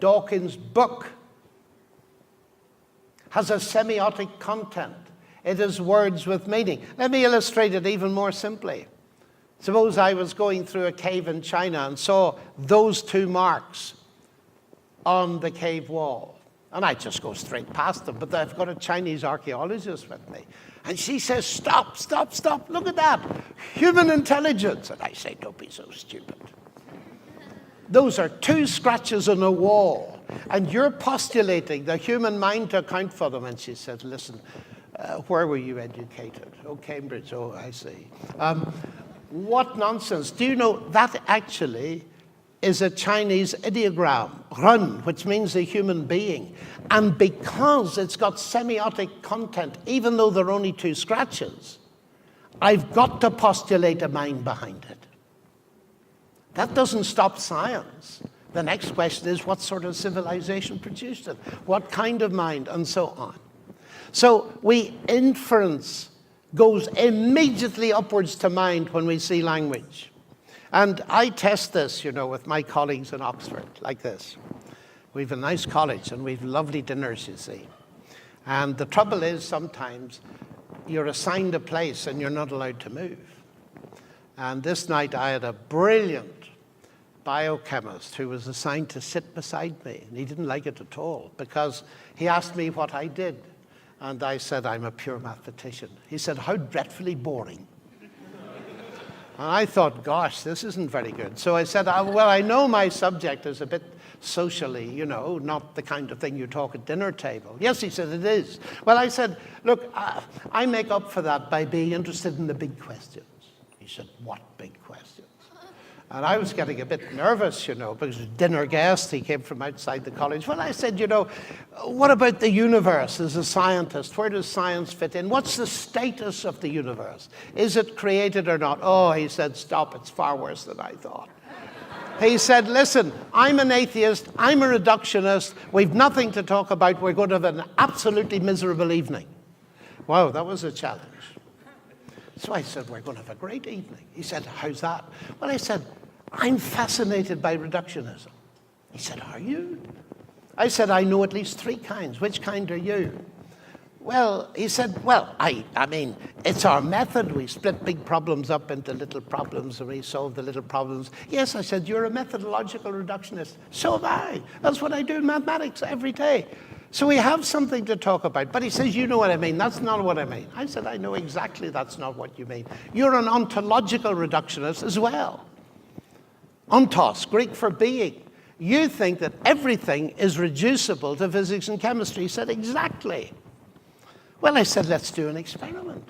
Speaker 2: Dawkins' book has a semiotic content. It is words with meaning. Let me illustrate it even more simply. Suppose I was going through a cave in China and saw those two marks on the cave wall. And I just go straight past them, but I've got a Chinese archaeologist with me. And she says, stop, stop, stop, look at that. Human intelligence. And I say, don't be so stupid. Those are two scratches on a wall. And you're postulating the human mind to account for them. And she said, listen, where were you educated? Oh, Cambridge. Oh, I see. What nonsense. Do you know that actually is a Chinese ideogram, run, which means a human being. And because it's got semiotic content, even though there are only two scratches, I've got to postulate a mind behind it. That doesn't stop science. The next question is, what sort of civilization produced it? What kind of mind? And so on. So inference goes immediately upwards to mind when we see language. And I test this, with my colleagues in Oxford, like this. We've a nice college and we've lovely dinners, you see. And the trouble is sometimes you're assigned a place and you're not allowed to move. And this night I had a brilliant biochemist who was assigned to sit beside me. And he didn't like it at all because he asked me what I did. And I said, I'm a pure mathematician. He said, how dreadfully boring. And I thought, gosh, this isn't very good. So I said, well, I know my subject is a bit socially, not the kind of thing you talk at dinner table. Yes, he said, it is. Well, I said, look, I make up for that by being interested in the big questions. He said, what big questions? And I was getting a bit nervous, because a dinner guest, he came from outside the college. Well, I said, what about the universe as a scientist? Where does science fit in? What's the status of the universe? Is it created or not? Oh, he said, stop, it's far worse than I thought. He said, listen, I'm an atheist, I'm a reductionist, we've nothing to talk about, we're going to have an absolutely miserable evening. Wow, that was a challenge. So I said, we're going to have a great evening. He said, how's that? Well, I said, I'm fascinated by reductionism. He said, are you? I said, I know at least three kinds. Which kind are you? Well, he said, well, I mean, it's our method. We split big problems up into little problems and we solve the little problems. Yes, I said, you're a methodological reductionist. So am I. That's what I do in mathematics every day. So we have something to talk about. But he says, you know what I mean. That's not what I mean. I said, I know exactly that's not what you mean. You're an ontological reductionist as well. Ontos, Greek for being. You think that everything is reducible to physics and chemistry. He said, exactly. Well, I said, let's do an experiment.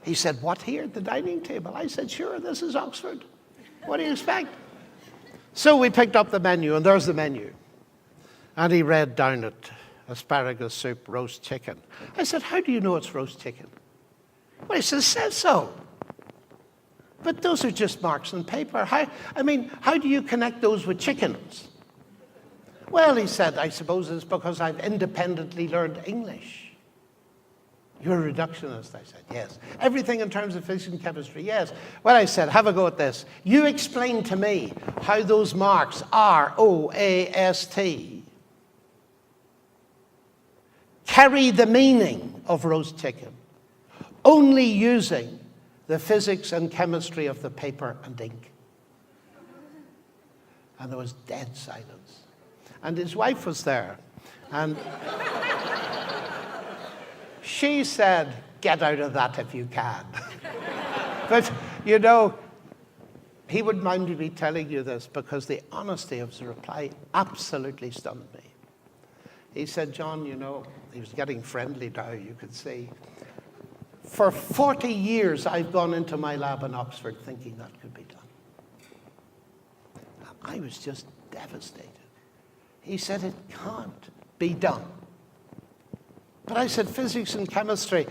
Speaker 2: He said, what, here at the dining table? I said, sure, this is Oxford. What do you expect? So we picked up the menu, and there's the menu. And he read down it, asparagus soup, roast chicken. I said, how do you know it's roast chicken? Well, he says, it says so. But those are just marks on paper. How do you connect those with chickens? Well, he said, I suppose it's because I've independently learned English. You're a reductionist, I said, yes. Everything in terms of physics and chemistry, yes. Well, I said, have a go at this. You explain to me how those marks, R-O-A-S-T, carry the meaning of roast chicken, only using the physics and chemistry of the paper and ink. And there was dead silence. And his wife was there. And she said, get out of that if you can. But, he wouldn't mind me telling you this because the honesty of his reply absolutely stunned me. He said, John, he was getting friendly now, you could see. For 40 years, I've gone into my lab in Oxford thinking that could be done. I was just devastated. He said, it can't be done. But I said, physics and chemistry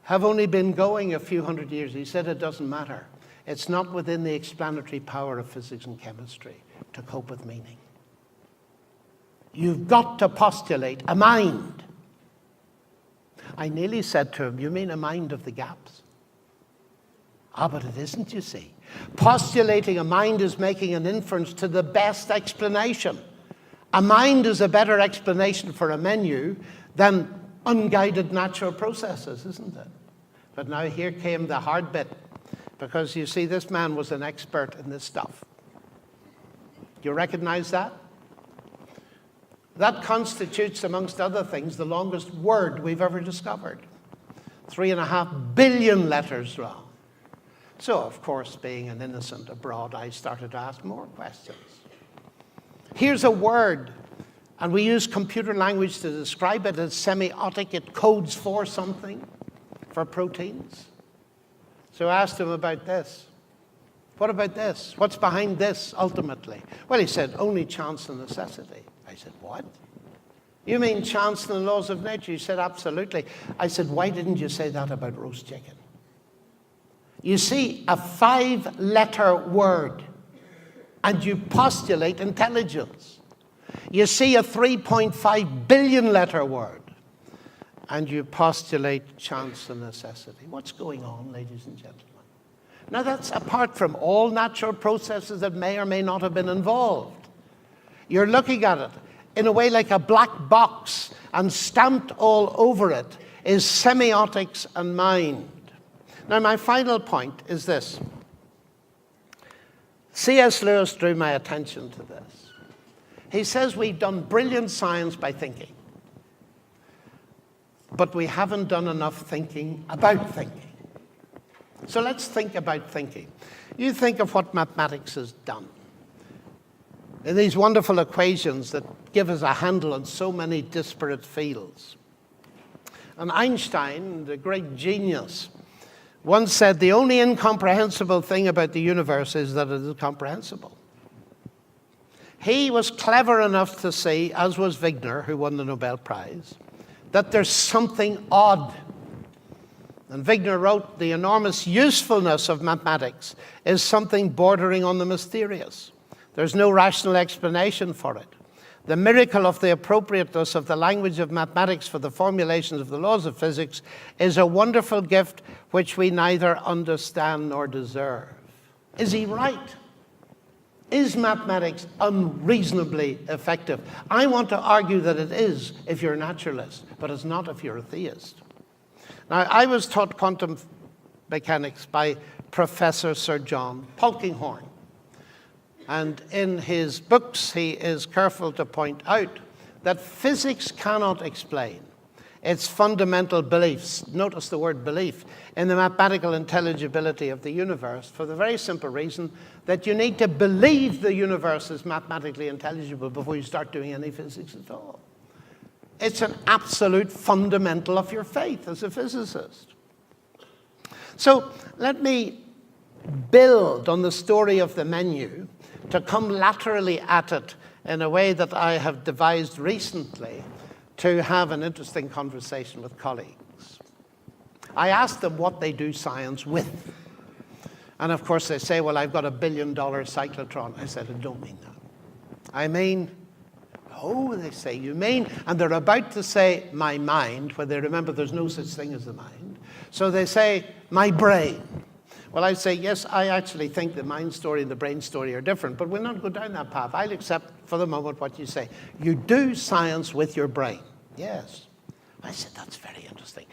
Speaker 2: have only been going a few hundred years. He said, it doesn't matter. It's not within the explanatory power of physics and chemistry to cope with meaning. You've got to postulate a mind. I nearly said to him, you mean a mind of the gaps? But it isn't, you see. Postulating a mind is making an inference to the best explanation. A mind is a better explanation for a menu than unguided natural processes, isn't it? But now here came the hard bit, because you see, this man was an expert in this stuff. Do you recognize that? That constitutes, amongst other things, the longest word we've ever discovered. 3.5 billion letters long. So, of course, being an innocent abroad, I started to ask more questions. Here's a word, and we use computer language to describe it as semiotic. It codes for something, for proteins. So I asked him about this. What about this? What's behind this, ultimately? Well, he said, only chance and necessity. I said, what? You mean chance and the laws of nature? He said, absolutely. I said, why didn't you say that about roast chicken? You see, a 5-letter word, and you postulate intelligence. You see a 3.5 billion letter word, and you postulate chance and necessity. What's going on, ladies and gentlemen? Now, that's apart from all natural processes that may or may not have been involved. You're looking at it in a way like a black box, and stamped all over it is semiotics and mind. Now, my final point is this. C.S. Lewis drew my attention to this. He says we've done brilliant science by thinking, but we haven't done enough thinking about thinking. So let's think about thinking. You think of what mathematics has done. In these wonderful equations that give us a handle on so many disparate fields. And Einstein, the great genius, once said, the only incomprehensible thing about the universe is that it is comprehensible. He was clever enough to see, as was Wigner, who won the Nobel Prize, that there's something odd. And Wigner wrote, the enormous usefulness of mathematics is something bordering on the mysterious. There's no rational explanation for it. The miracle of the appropriateness of the language of mathematics for the formulations of the laws of physics is a wonderful gift which we neither understand nor deserve. Is he right? Is mathematics unreasonably effective? I want to argue that it is if you're a naturalist, but it's not if you're a theist. Now, I was taught quantum mechanics by Professor Sir John Polkinghorne. And in his books, he is careful to point out that physics cannot explain its fundamental beliefs, notice the word belief, in the mathematical intelligibility of the universe, for the very simple reason that you need to believe the universe is mathematically intelligible before you start doing any physics at all. It's an absolute fundamental of your faith as a physicist. So let me build on the story of the menu to come laterally at it in a way that I have devised recently to have an interesting conversation with colleagues. I asked them what they do science with. And of course they say, well, I've got $1 billion cyclotron. I said, I don't mean that. I mean, oh, they say, you mean? And they're about to say my mind, where they remember there's no such thing as the mind. So they say, my brain. Well, I say, yes, I actually think the mind story and the brain story are different, but we'll not go down that path. I'll accept for the moment what you say. You do science with your brain. Yes. I said, that's very interesting.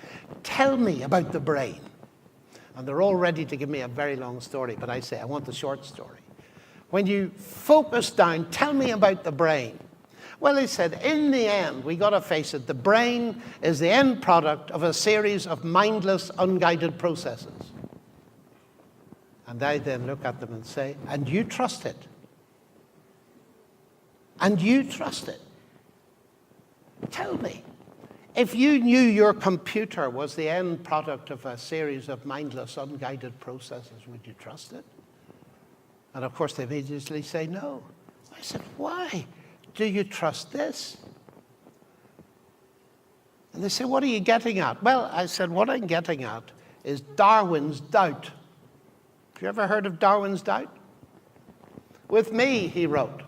Speaker 2: Tell me about the brain. And they're all ready to give me a very long story, but I say, I want the short story. When you focus down, tell me about the brain. Well, he said, in the end, we got to face it, the brain is the end product of a series of mindless, unguided processes. And I then look at them and say, and you trust it? And you trust it? Tell me, if you knew your computer was the end product of a series of mindless, unguided processes, would you trust it? And of course, they immediately say no. I said, why do you trust this? And they say, what are you getting at? Well, I said, what I'm getting at is Darwin's doubt. Have you ever heard of Darwin's doubt? With me, he wrote,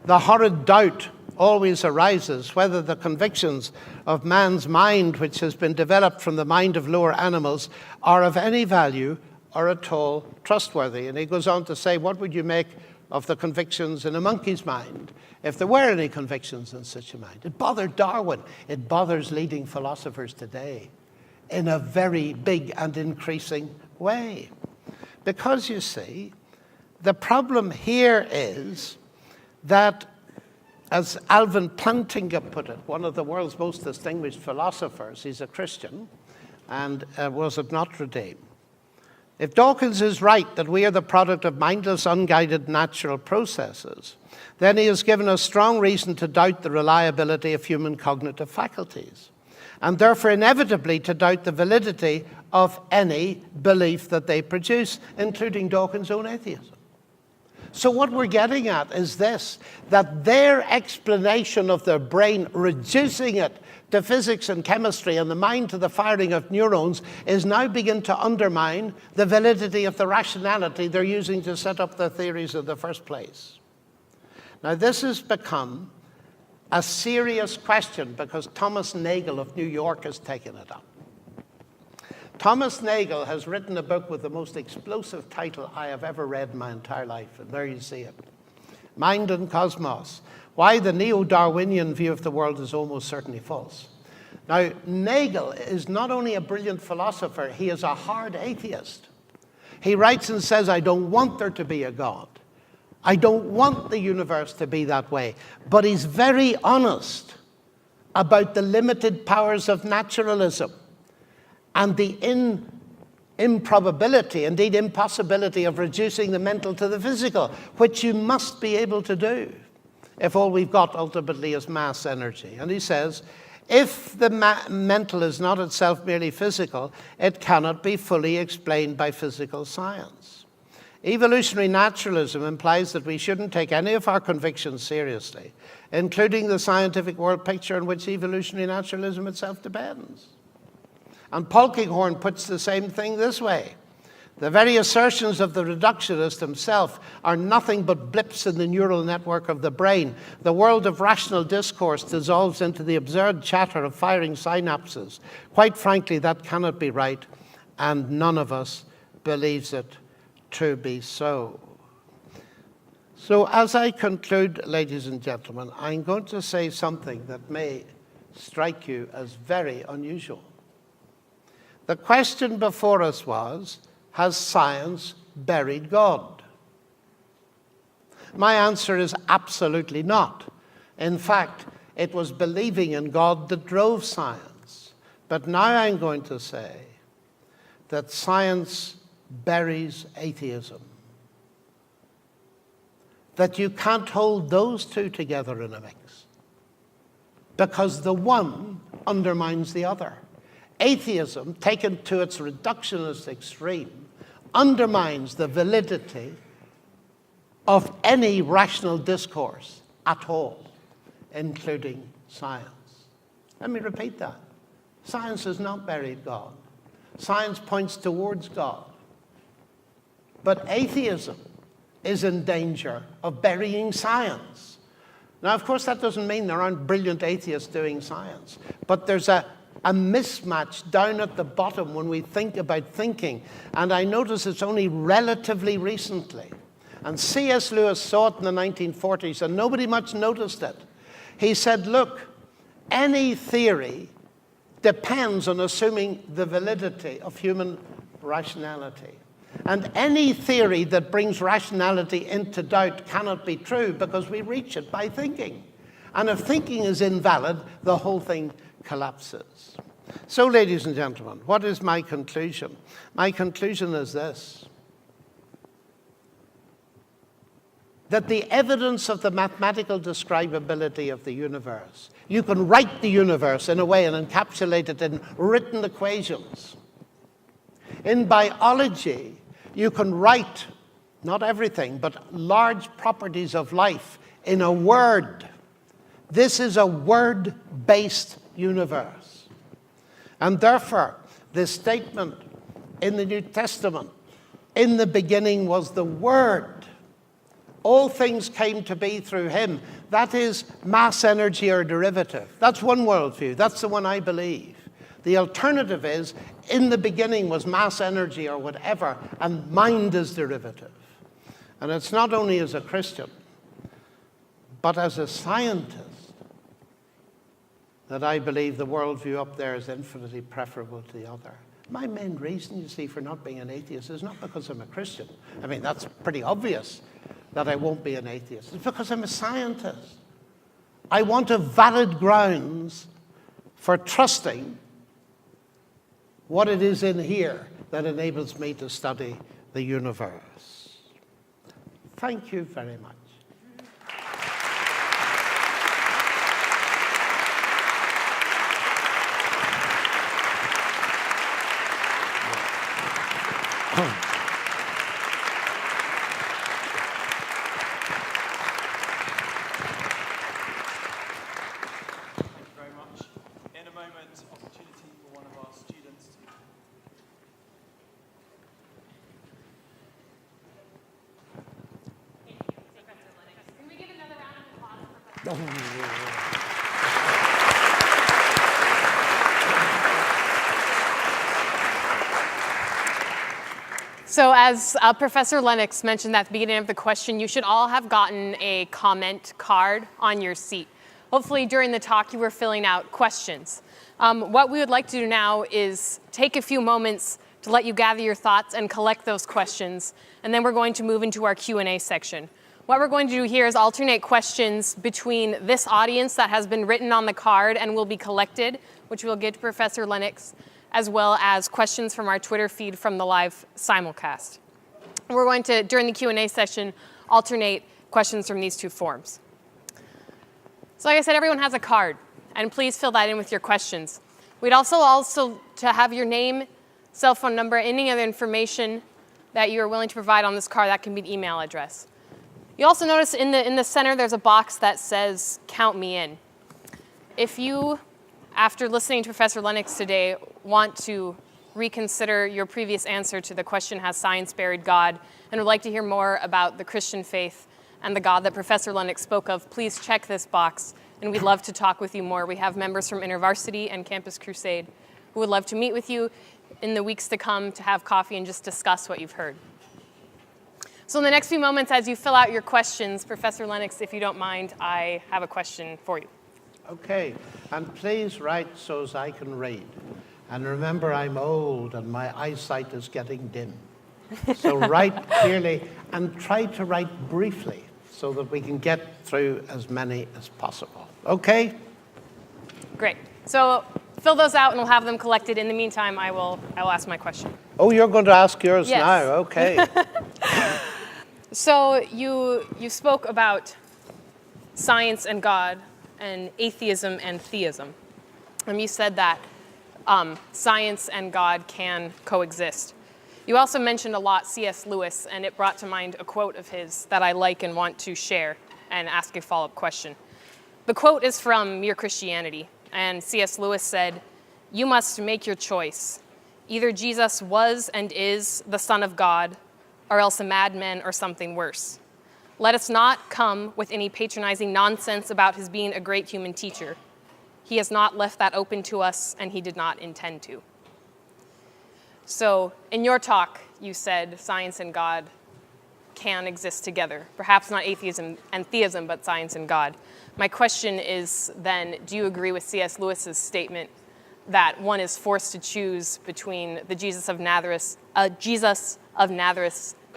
Speaker 2: the horrid doubt always arises whether the convictions of man's mind, which has been developed from the mind of lower animals, are of any value or at all trustworthy. And he goes on to say, what would you make of the convictions in a monkey's mind, if there were any convictions in such a mind. It bothered Darwin. It bothers leading philosophers today in a very big and increasing way. Because, you see, the problem here is that, as Alvin Plantinga put it, one of the world's most distinguished philosophers, he's a Christian, and was at Notre Dame. If Dawkins is right that we are the product of mindless, unguided natural processes, then he has given us strong reason to doubt the reliability of human cognitive faculties, and therefore inevitably to doubt the validity of any belief that they produce, including Dawkins' own atheism. So what we're getting at is this, that their explanation of their brain, reducing it to physics and chemistry and the mind to the firing of neurons, is now beginning to undermine the validity of the rationality they're using to set up their theories in the first place. Now, this has become a serious question because Thomas Nagel of New York has taken it up. Thomas Nagel has written a book with the most explosive title I have ever read in my entire life, and there you see it. Mind and Cosmos: Why the Neo-Darwinian View of the World is Almost Certainly False. Now, Nagel is not only a brilliant philosopher, he is a hard atheist. He writes and says, I don't want there to be a God. I don't want the universe to be that way. But he's very honest about the limited powers of naturalism and the improbability, indeed impossibility, of reducing the mental to the physical, which you must be able to do if all we've got ultimately is mass energy. And he says, if the mental is not itself merely physical, it cannot be fully explained by physical science. Evolutionary naturalism implies that we shouldn't take any of our convictions seriously, including the scientific world picture on which evolutionary naturalism itself depends. And Polkinghorne puts the same thing this way. The very assertions of the reductionist himself are nothing but blips in the neural network of the brain. The world of rational discourse dissolves into the absurd chatter of firing synapses. Quite frankly, that cannot be right, and none of us believes it to be so. So as I conclude, ladies and gentlemen, I'm going to say something that may strike you as very unusual. The question before us was, has science buried God? My answer is absolutely not. In fact, it was believing in God that drove science. But now I'm going to say that science buries atheism. That you can't hold those two together in a mix, because the one undermines the other. Atheism, taken to its reductionist extreme, undermines the validity of any rational discourse at all, including science. Let me repeat that. Science has not buried God. Science points towards God. But atheism is in danger of burying science. Now, of course, that doesn't mean there aren't brilliant atheists doing science, but there's a mismatch down at the bottom when we think about thinking. And I notice it's only relatively recently. And C.S. Lewis saw it in the 1940s, and nobody much noticed it. He said, look, any theory depends on assuming the validity of human rationality. And any theory that brings rationality into doubt cannot be true because we reach it by thinking. And if thinking is invalid, the whole thing collapses. So, ladies and gentlemen, what is my conclusion? My conclusion is this: that the evidence of the mathematical describability of the universe, you can write the universe in a way and encapsulate it in written equations. In biology, you can write, not everything, but large properties of life in a word. This is a word-based universe. And therefore, this statement in the New Testament, in the beginning was the Word. All things came to be through him. That is mass energy or derivative. That's one worldview. That's the one I believe. The alternative is, in the beginning was mass energy or whatever, and mind is derivative. And it's not only as a Christian, but as a scientist, that I believe the worldview up there is infinitely preferable to the other. My main reason, you see, for not being an atheist is not because I'm a Christian. I mean, that's pretty obvious that I won't be an atheist. It's because I'm a scientist. I want a valid grounds for trusting what it is in here that enables me to study the universe. Thank you very much.
Speaker 3: So as Professor Lennox mentioned at the beginning of the question, you should all have gotten a comment card on your seat. Hopefully during the talk you were filling out questions. What we would like to do now is take a few moments to let you gather your thoughts and collect those questions, and then we're going to move into our Q&A section. What we're going to do here is alternate questions between this audience that has been written on the card and will be collected, which we'll give to Professor Lennox, as well as questions from our Twitter feed from the live simulcast. We're going to, during the Q&A session, alternate questions from these two forms. So like I said, everyone has a card, and please fill that in with your questions. We'd also to have your name, cell phone number, any other information that you are willing to provide on this card. That can be the email address. You also notice in the center there's a box that says, "Count me in." If you, after listening to Professor Lennox today, want to reconsider your previous answer to the question, has science buried God, and would like to hear more about the Christian faith and the God that Professor Lennox spoke of, please check this box, and we'd love to talk with you more. We have members from InterVarsity and Campus Crusade who would love to meet with you in the weeks to come to have coffee and just discuss what you've heard. So in the next few moments, as you fill out your questions, Professor Lennox, if you don't mind, I have a question for you.
Speaker 2: Okay, and please write so as I can read. And remember, I'm old and my eyesight is getting dim. So write clearly and try to write briefly so that we can get through as many as possible. Okay?
Speaker 3: Great. So fill those out and we'll have them collected. In the meantime, I will ask my question.
Speaker 2: Oh, you're going to ask yours
Speaker 3: Yes.
Speaker 2: now? Okay.
Speaker 3: So you spoke about science and God and atheism and theism. And you said that science and God can coexist. You also mentioned a lot C.S. Lewis, and it brought to mind a quote of his that I like and want to share and ask a follow-up question. The quote is from Mere Christianity, and C.S. Lewis said, "You must make your choice. Either Jesus was and is the Son of God, or else a madman or something worse. Let us not come with any patronizing nonsense about his being a great human teacher. He has not left that open to us, and he did not intend to." So in your talk, you said science and God can exist together. Perhaps not atheism and theism, but science and God. My question is then, do you agree with C.S. Lewis's statement that one is forced to choose between the Jesus of Nazareth,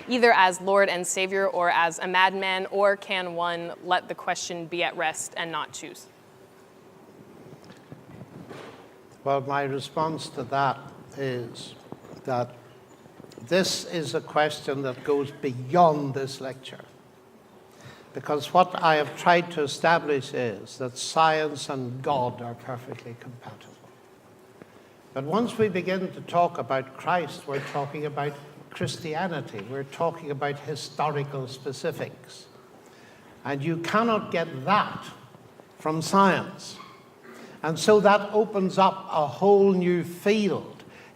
Speaker 3: either as Lord and Savior or as a madman, or can one let the question be at rest and not choose?
Speaker 2: Well, my response to that is that this is a question that goes beyond this lecture. Because what I have tried to establish is that science and God are perfectly compatible. But once we begin to talk about Christ, we're talking about Christianity. We're talking about historical specifics. And you cannot get that from science. And so that opens up a whole new field.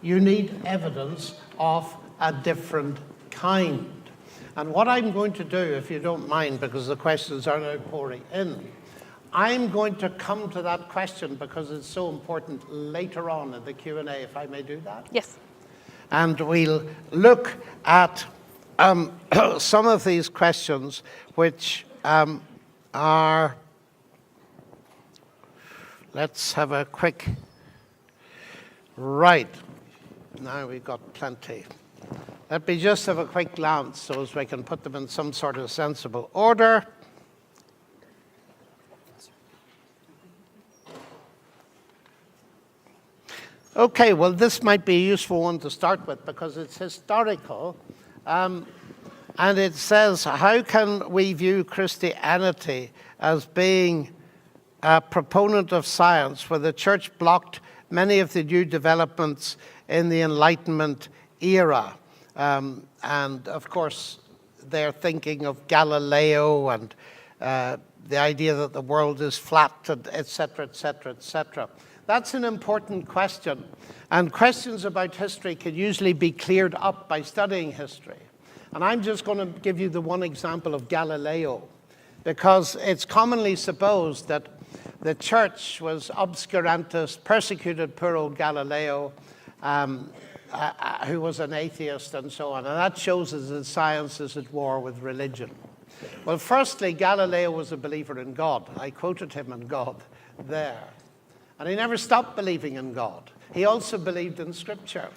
Speaker 2: You need evidence of a different kind. And what I'm going to do, if you don't mind, because the questions are now pouring in, I'm going to come to that question because it's so important later on in the Q&A, if I may do that.
Speaker 3: Yes.
Speaker 2: And we'll look at some of these questions which are, let's have a quick, right, now we've got plenty. Let me just have a quick glance so as we can put them in some sort of sensible order. Okay, well, this might be a useful one to start with because it's historical. And it says, how can we view Christianity as being a proponent of science where the church blocked many of the new developments in the Enlightenment era? And of course, they're thinking of Galileo and the idea that the world is flat, and et cetera, et cetera, et cetera. That's an important question. And questions about history can usually be cleared up by studying history. And I'm just going to give you the one example of Galileo, because it's commonly supposed that the church was obscurantis, persecuted poor old Galileo, who was an atheist and so on. And that shows us that science is at war with religion. Well, firstly, Galileo was a believer in God. I quoted him in God there. And he never stopped believing in God. He also believed in Scripture.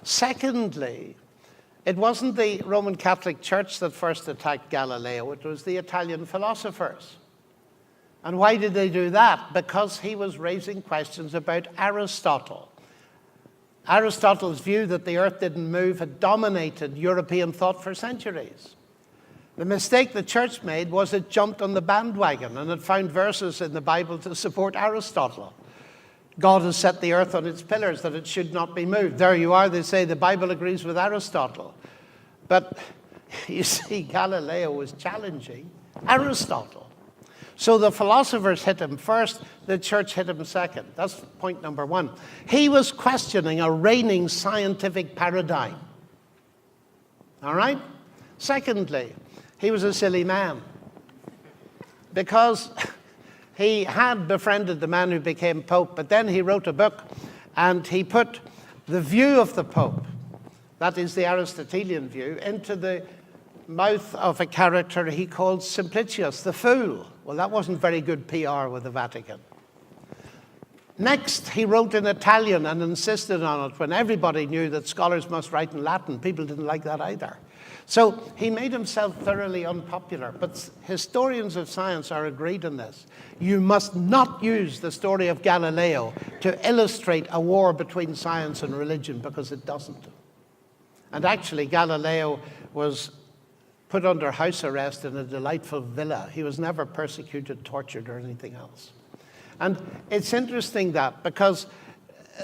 Speaker 2: Secondly, it wasn't the Roman Catholic Church that first attacked Galileo. It was the Italian philosophers. And why did they do that? Because he was raising questions about Aristotle. Aristotle's view that the earth didn't move had dominated European thought for centuries. The mistake the church made was it jumped on the bandwagon and it found verses in the Bible to support Aristotle. God has set the earth on its pillars, that it should not be moved. There you are, they say the Bible agrees with Aristotle. But you see, Galileo was challenging Aristotle. So the philosophers hit him first, the church hit him second. That's point number one. He was questioning a reigning scientific paradigm. All right? Secondly, he was a silly man, because he had befriended the man who became Pope, but then he wrote a book and he put the view of the Pope, that is the Aristotelian view, into the mouth of a character he called Simplicius, the fool. Well, that wasn't very good PR with the Vatican. Next, he wrote in Italian and insisted on it when everybody knew that scholars must write in Latin. People didn't like that either. So he made himself thoroughly unpopular. But historians of science are agreed on this. You must not use the story of Galileo to illustrate a war between science and religion, because it doesn't. And actually, Galileo was put under house arrest in a delightful villa. He was never persecuted, tortured, or anything else. And it's interesting that, because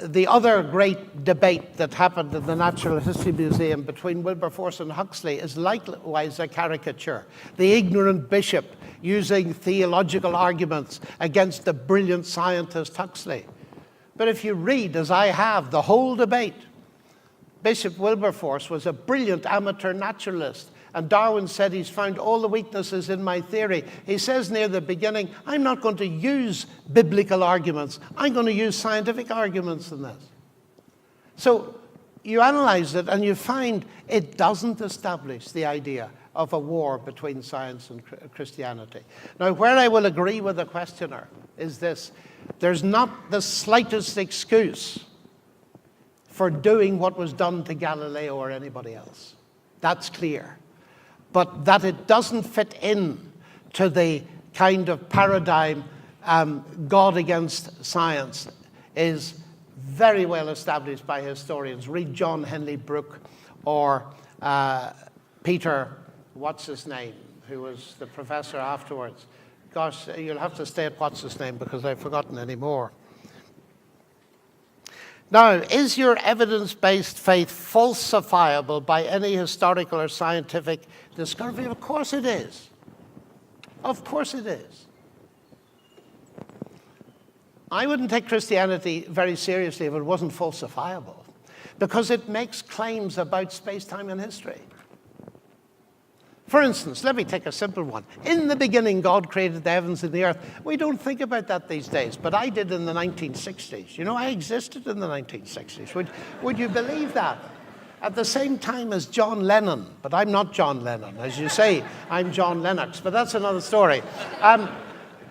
Speaker 2: the other great debate that happened in the Natural History Museum between Wilberforce and Huxley is likewise a caricature. The ignorant bishop using theological arguments against the brilliant scientist Huxley. But if you read, as I have, the whole debate, Bishop Wilberforce was a brilliant amateur naturalist. And Darwin said he's found all the weaknesses in my theory. He says near the beginning, I'm not going to use biblical arguments. I'm going to use scientific arguments in this. So you analyze it and you find it doesn't establish the idea of a war between science and Christianity. Now, where I will agree with the questioner is this. There's not the slightest excuse for doing what was done to Galileo or anybody else. That's clear. But that it doesn't fit in to the kind of paradigm God against science is very well established by historians. Read John Henley Brooke or Peter, what's his name, who was the professor afterwards. Gosh, you'll have to stay at what's his name because I've forgotten anymore. Now, is your evidence-based faith falsifiable by any historical or scientific discovery? Of course it is. Of course it is. I wouldn't take Christianity very seriously if it wasn't falsifiable, because it makes claims about space-time and history. For instance, let me take a simple one. In the beginning, God created the heavens and the earth. We don't think about that these days, but I did in the 1960s. You know, I existed in the 1960s. Would you believe that? at the same time as John Lennon. But I'm not John Lennon. As you say, I'm John Lennox. But that's another story.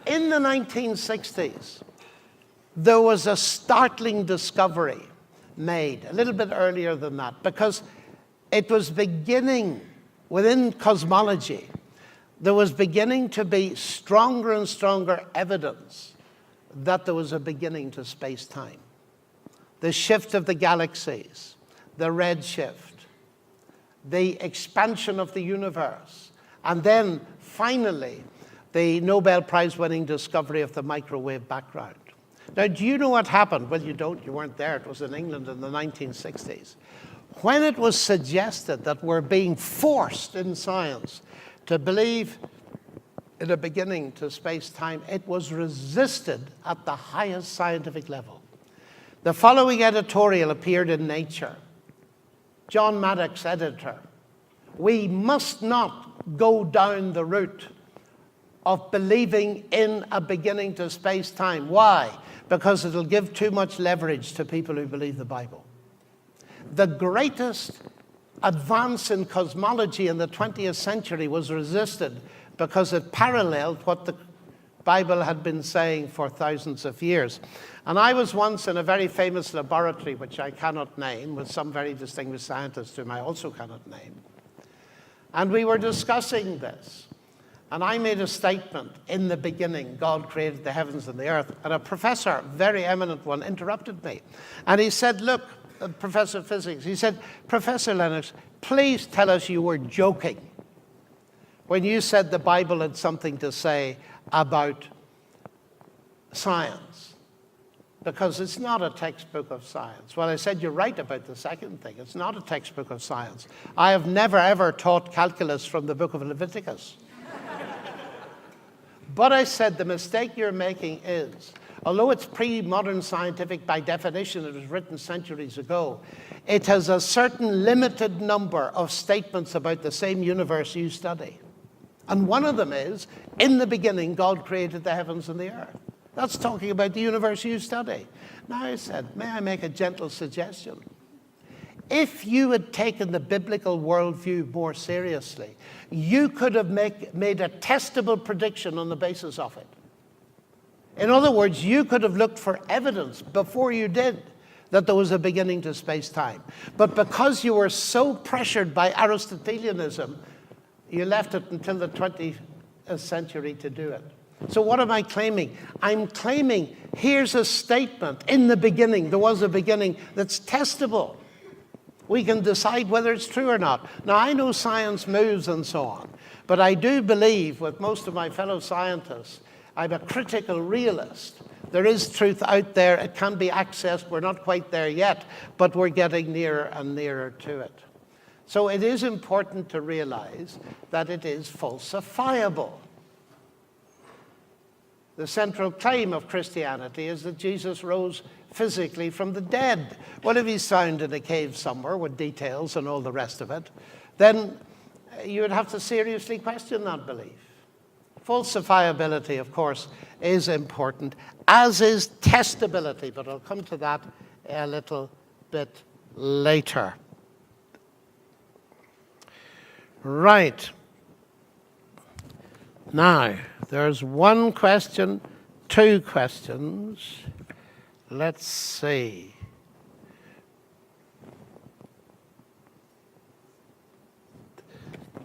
Speaker 2: In the 1960s, there was a startling discovery made, a little bit earlier than that, because it was beginning, within cosmology, there was beginning to be stronger and stronger evidence that there was a beginning to space-time. The shift of the galaxies, the redshift, the expansion of the universe, and then finally the Nobel Prize-winning discovery of the microwave background. Now, do you know what happened? Well, you don't. You weren't there. It was in England in the 1960s. When it was suggested that we're being forced in science to believe in a beginning to space-time, it was resisted at the highest scientific level. The following editorial appeared in Nature. John Maddox, editor. We must not go down the route of believing in a beginning to space-time. Why? Because it'll give too much leverage to people who believe the Bible. The greatest advance in cosmology in the 20th century was resisted because it paralleled what the Bible had been saying for thousands of years. And I was once in a very famous laboratory, which I cannot name, with some very distinguished scientists whom I also cannot name. And we were discussing this. And I made a statement, in the beginning, God created the heavens and the earth. And a professor, very eminent one, interrupted me. And he said, look, a professor of physics, he said, Professor Lennox, please tell us you were joking when you said the Bible had something to say about science, because it's not a textbook of science. Well, I said, you're right about the second thing. It's not a textbook of science. I have never, ever taught calculus from the book of Leviticus. But I said, the mistake you're making is, although it's pre-modern scientific by definition, it was written centuries ago, it has a certain limited number of statements about the same universe you study. And one of them is, in the beginning, God created the heavens and the earth. That's talking about the universe you study. Now I said, may I make a gentle suggestion? If you had taken the biblical worldview more seriously, you could have made a testable prediction on the basis of it. In other words, you could have looked for evidence before you did that there was a beginning to space-time. But because you were so pressured by Aristotelianism, you left it until the 20th century to do it. So what am I claiming? I'm claiming here's a statement, in the beginning, there was a beginning, that's testable. We can decide whether it's true or not. Now, I know science moves and so on, but I do believe, with most of my fellow scientists, I'm a critical realist. There is truth out there. It can be accessed. We're not quite there yet, but we're getting nearer and nearer to it. So it is important to realize that it is falsifiable. The central claim of Christianity is that Jesus rose physically from the dead. Well, if he's found in a cave somewhere with details and all the rest of it, then you would have to seriously question that belief. Falsifiability, of course, is important, as is testability, but I'll come to that a little bit later. Right. Now, there's one question, two questions. Let's see.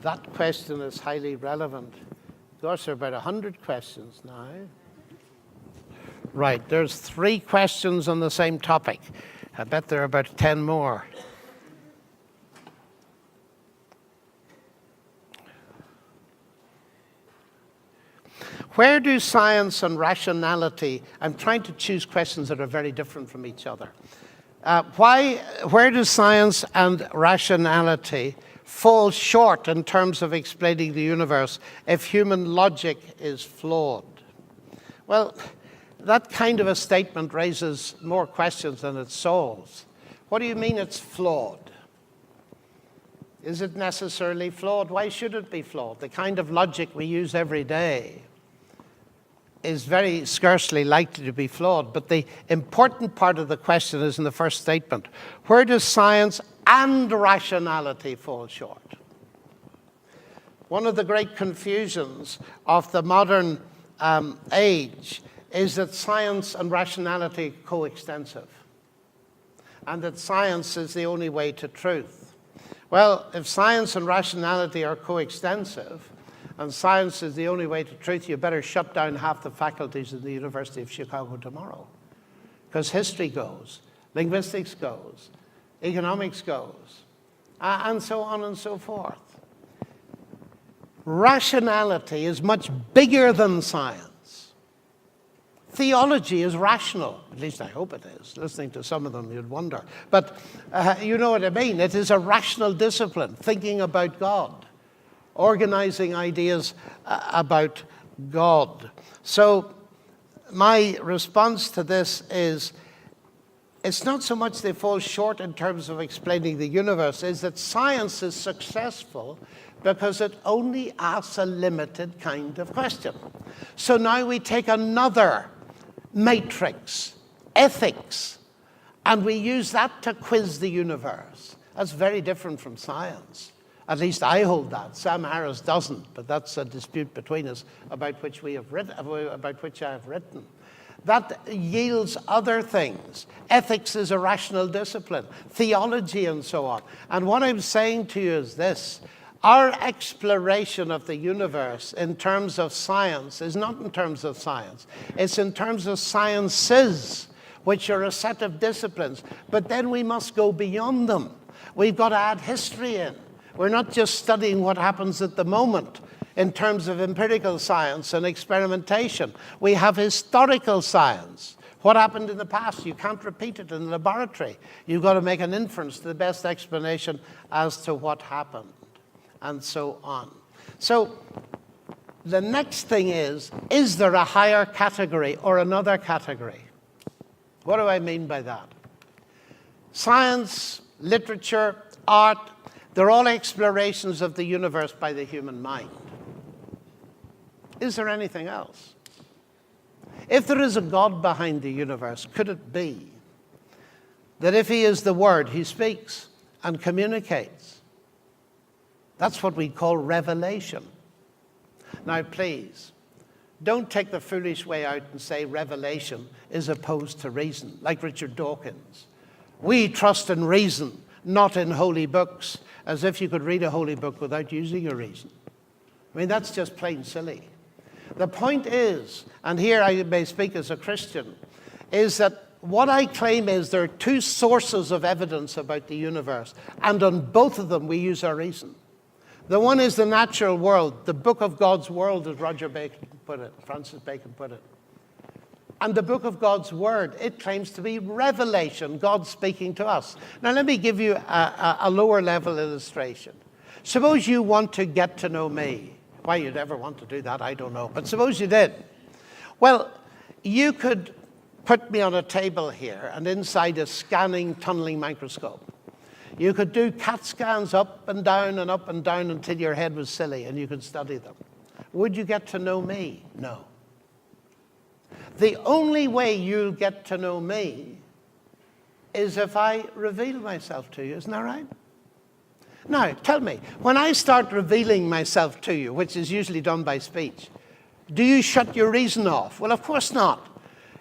Speaker 2: That question is highly relevant. Gosh, there are about 100 questions now. Right, there's 3 questions on the same topic. I bet there are about 10 more. Where do science and I'm trying to choose questions that are very different from each other. Where do science and rationality fall short in terms of explaining the universe if human logic is flawed? Well, that kind of a statement raises more questions than it solves. What do you mean it's flawed? Is it necessarily flawed? Why should it be flawed? The kind of logic we use every day is very scarcely likely to be flawed. But the important part of the question is in the first statement. Where does science and rationality fall short. One of the great confusions of the modern age is that science and rationality are coextensive, and that science is the only way to truth. Well, if science and rationality are coextensive, and science is the only way to truth, you better shut down half the faculties at the University of Chicago tomorrow. Because history goes, linguistics goes, economics goes, and so on and so forth. Rationality is much bigger than science. Theology is rational, at least I hope it is. Listening to some of them, you'd wonder. But you know what I mean. It is a rational discipline, thinking about God, organizing ideas about God. So my response to this is, it's not so much they fall short in terms of explaining the universe, is that science is successful because it only asks a limited kind of question. So now we take another matrix, ethics, and we use that to quiz the universe. That's very different from science. At least I hold that. Sam Harris doesn't, but that's a dispute between us about which I have written. That yields other things. Ethics is a rational discipline, theology and so on. And what I'm saying to you is this: our exploration of the universe in terms of science is not in terms of science. It's in terms of sciences, which are a set of disciplines. But then we must go beyond them. We've got to add history in. We're not just studying what happens at the moment in terms of empirical science and experimentation. We have historical science. What happened in the past? You can't repeat it in the laboratory. You've got to make an inference to the best explanation as to what happened, and so on. So the next thing is there a higher category or another category? What do I mean by that? Science, literature, art, they're all explorations of the universe by the human mind. Is there anything else? If there is a God behind the universe, could it be that if he is the Word, he speaks and communicates? That's what we call revelation. Now, please, don't take the foolish way out and say revelation is opposed to reason, like Richard Dawkins. We trust in reason, not in holy books, as if you could read a holy book without using your reason. I mean, that's just plain silly. The point is, and here I may speak as a Christian, is that what I claim is there are two sources of evidence about the universe, and on both of them we use our reason. The one is the natural world, the book of God's world, as Francis Bacon put it. And the book of God's word, it claims to be revelation, God speaking to us. Now let me give you a lower level illustration. Suppose you want to get to know me. Why you'd ever want to do that, I don't know. But suppose you did. Well, you could put me on a table here and inside a scanning, tunneling microscope. You could do CAT scans up and down until your head was silly and you could study them. Would you get to know me? No. The only way you'll get to know me is if I reveal myself to you. Isn't that right? Now, tell me, when I start revealing myself to you, which is usually done by speech, do you shut your reason off? Well, of course not.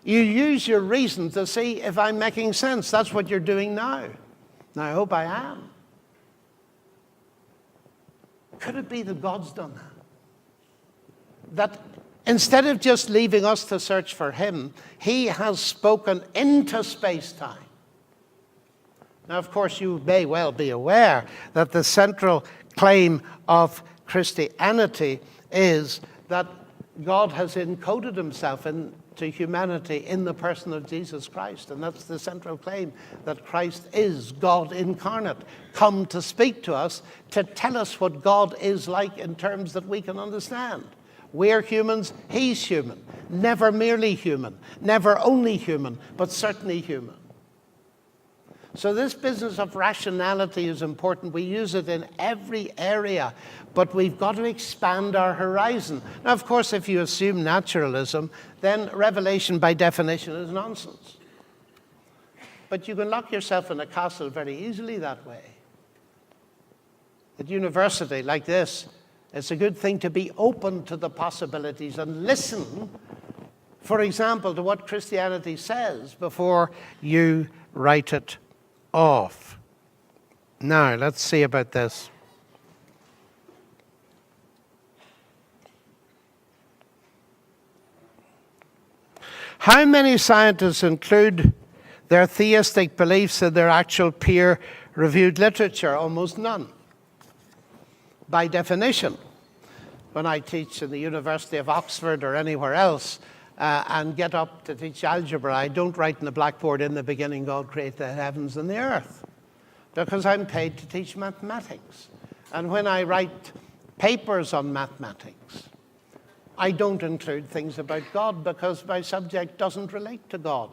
Speaker 2: You use your reason to see if I'm making sense. That's what you're doing now. Now, I hope I am. Could it be that God's done that? That instead of just leaving us to search for him, he has spoken into space-time. Now, of course, you may well be aware that the central claim of Christianity is that God has encoded himself into humanity in the person of Jesus Christ. And that's the central claim, that Christ is God incarnate, come to speak to us, to tell us what God is like in terms that we can understand. We're humans, he's human. Never merely human, never only human, but certainly human. So this business of rationality is important. We use it in every area, but we've got to expand our horizon. Now, of course, if you assume naturalism, then revelation by definition is nonsense. But you can lock yourself in a castle very easily that way. at university like this, it's a good thing to be open to the possibilities and listen, for example, to what Christianity says before you write it off. Now, let's see about this. How many scientists include their theistic beliefs in their actual peer-reviewed literature? Almost none. By definition, when I teach in the University of Oxford or anywhere else and get up to teach algebra, I don't write in the blackboard, "In the beginning God created the heavens and the earth," because I'm paid to teach mathematics. And when I write papers on mathematics, I don't include things about God because my subject doesn't relate to God.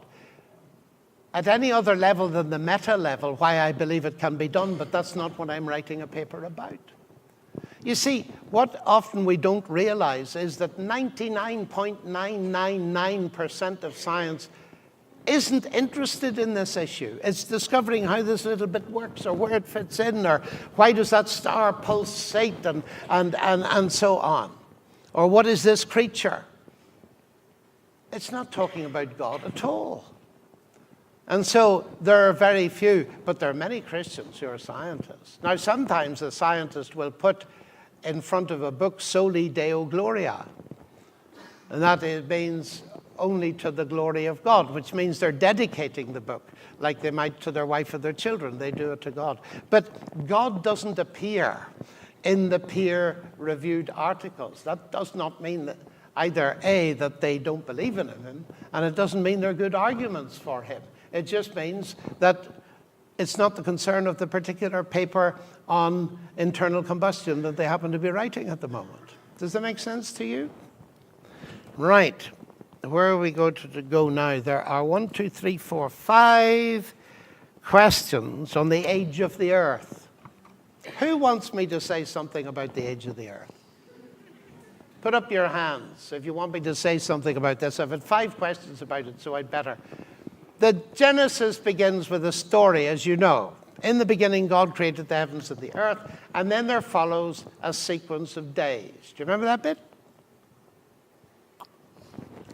Speaker 2: At any other level than the meta level, why I believe it can be done, but that's not what I'm writing a paper about. You see, what often we don't realize is that 99.999% of science isn't interested in this issue. It's discovering how this little bit works or where it fits in or why does that star pulsate and so on. Or what is this creature? It's not talking about God at all. And so there are very few, but there are many Christians who are scientists. Now, sometimes a scientist will put in front of a book Soli Deo Gloria. And that means only to the glory of God, which means they're dedicating the book like they might to their wife or their children. They do it to God. But God doesn't appear in the peer-reviewed articles. That does not mean that either A, that they don't believe in him, and it doesn't mean they're good arguments for him. It just means that it's not the concern of the particular paper on internal combustion that they happen to be writing at the moment. Does that make sense to you? Right. Where are we going to go now? There are 5 questions on the age of the earth. Who wants me to say something about the age of the earth? Put up your hands if you want me to say something about this. I've had 5 questions about it, so I'd better. The Genesis begins with a story, as you know. In the beginning, God created the heavens and the earth, and then there follows a sequence of days. Do you remember that bit?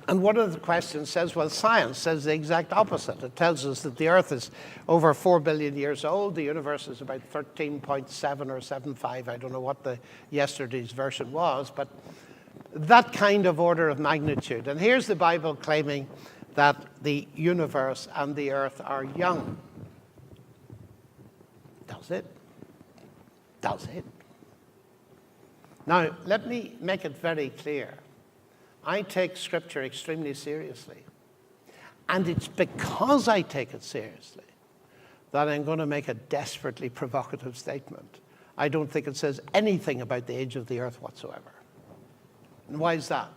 Speaker 2: And one of the questions says, well, science says the exact opposite. It tells us that the earth is over 4 billion years old. The universe is about 13.7 or 7.5. I don't know what the yesterday's version was, but that kind of order of magnitude. And here's the Bible claiming that the universe and the earth are young. Does it? Does it? Now, let me make it very clear. I take Scripture extremely seriously. And it's because I take it seriously that I'm going to make a desperately provocative statement. I don't think it says anything about the age of the earth whatsoever. And why is that?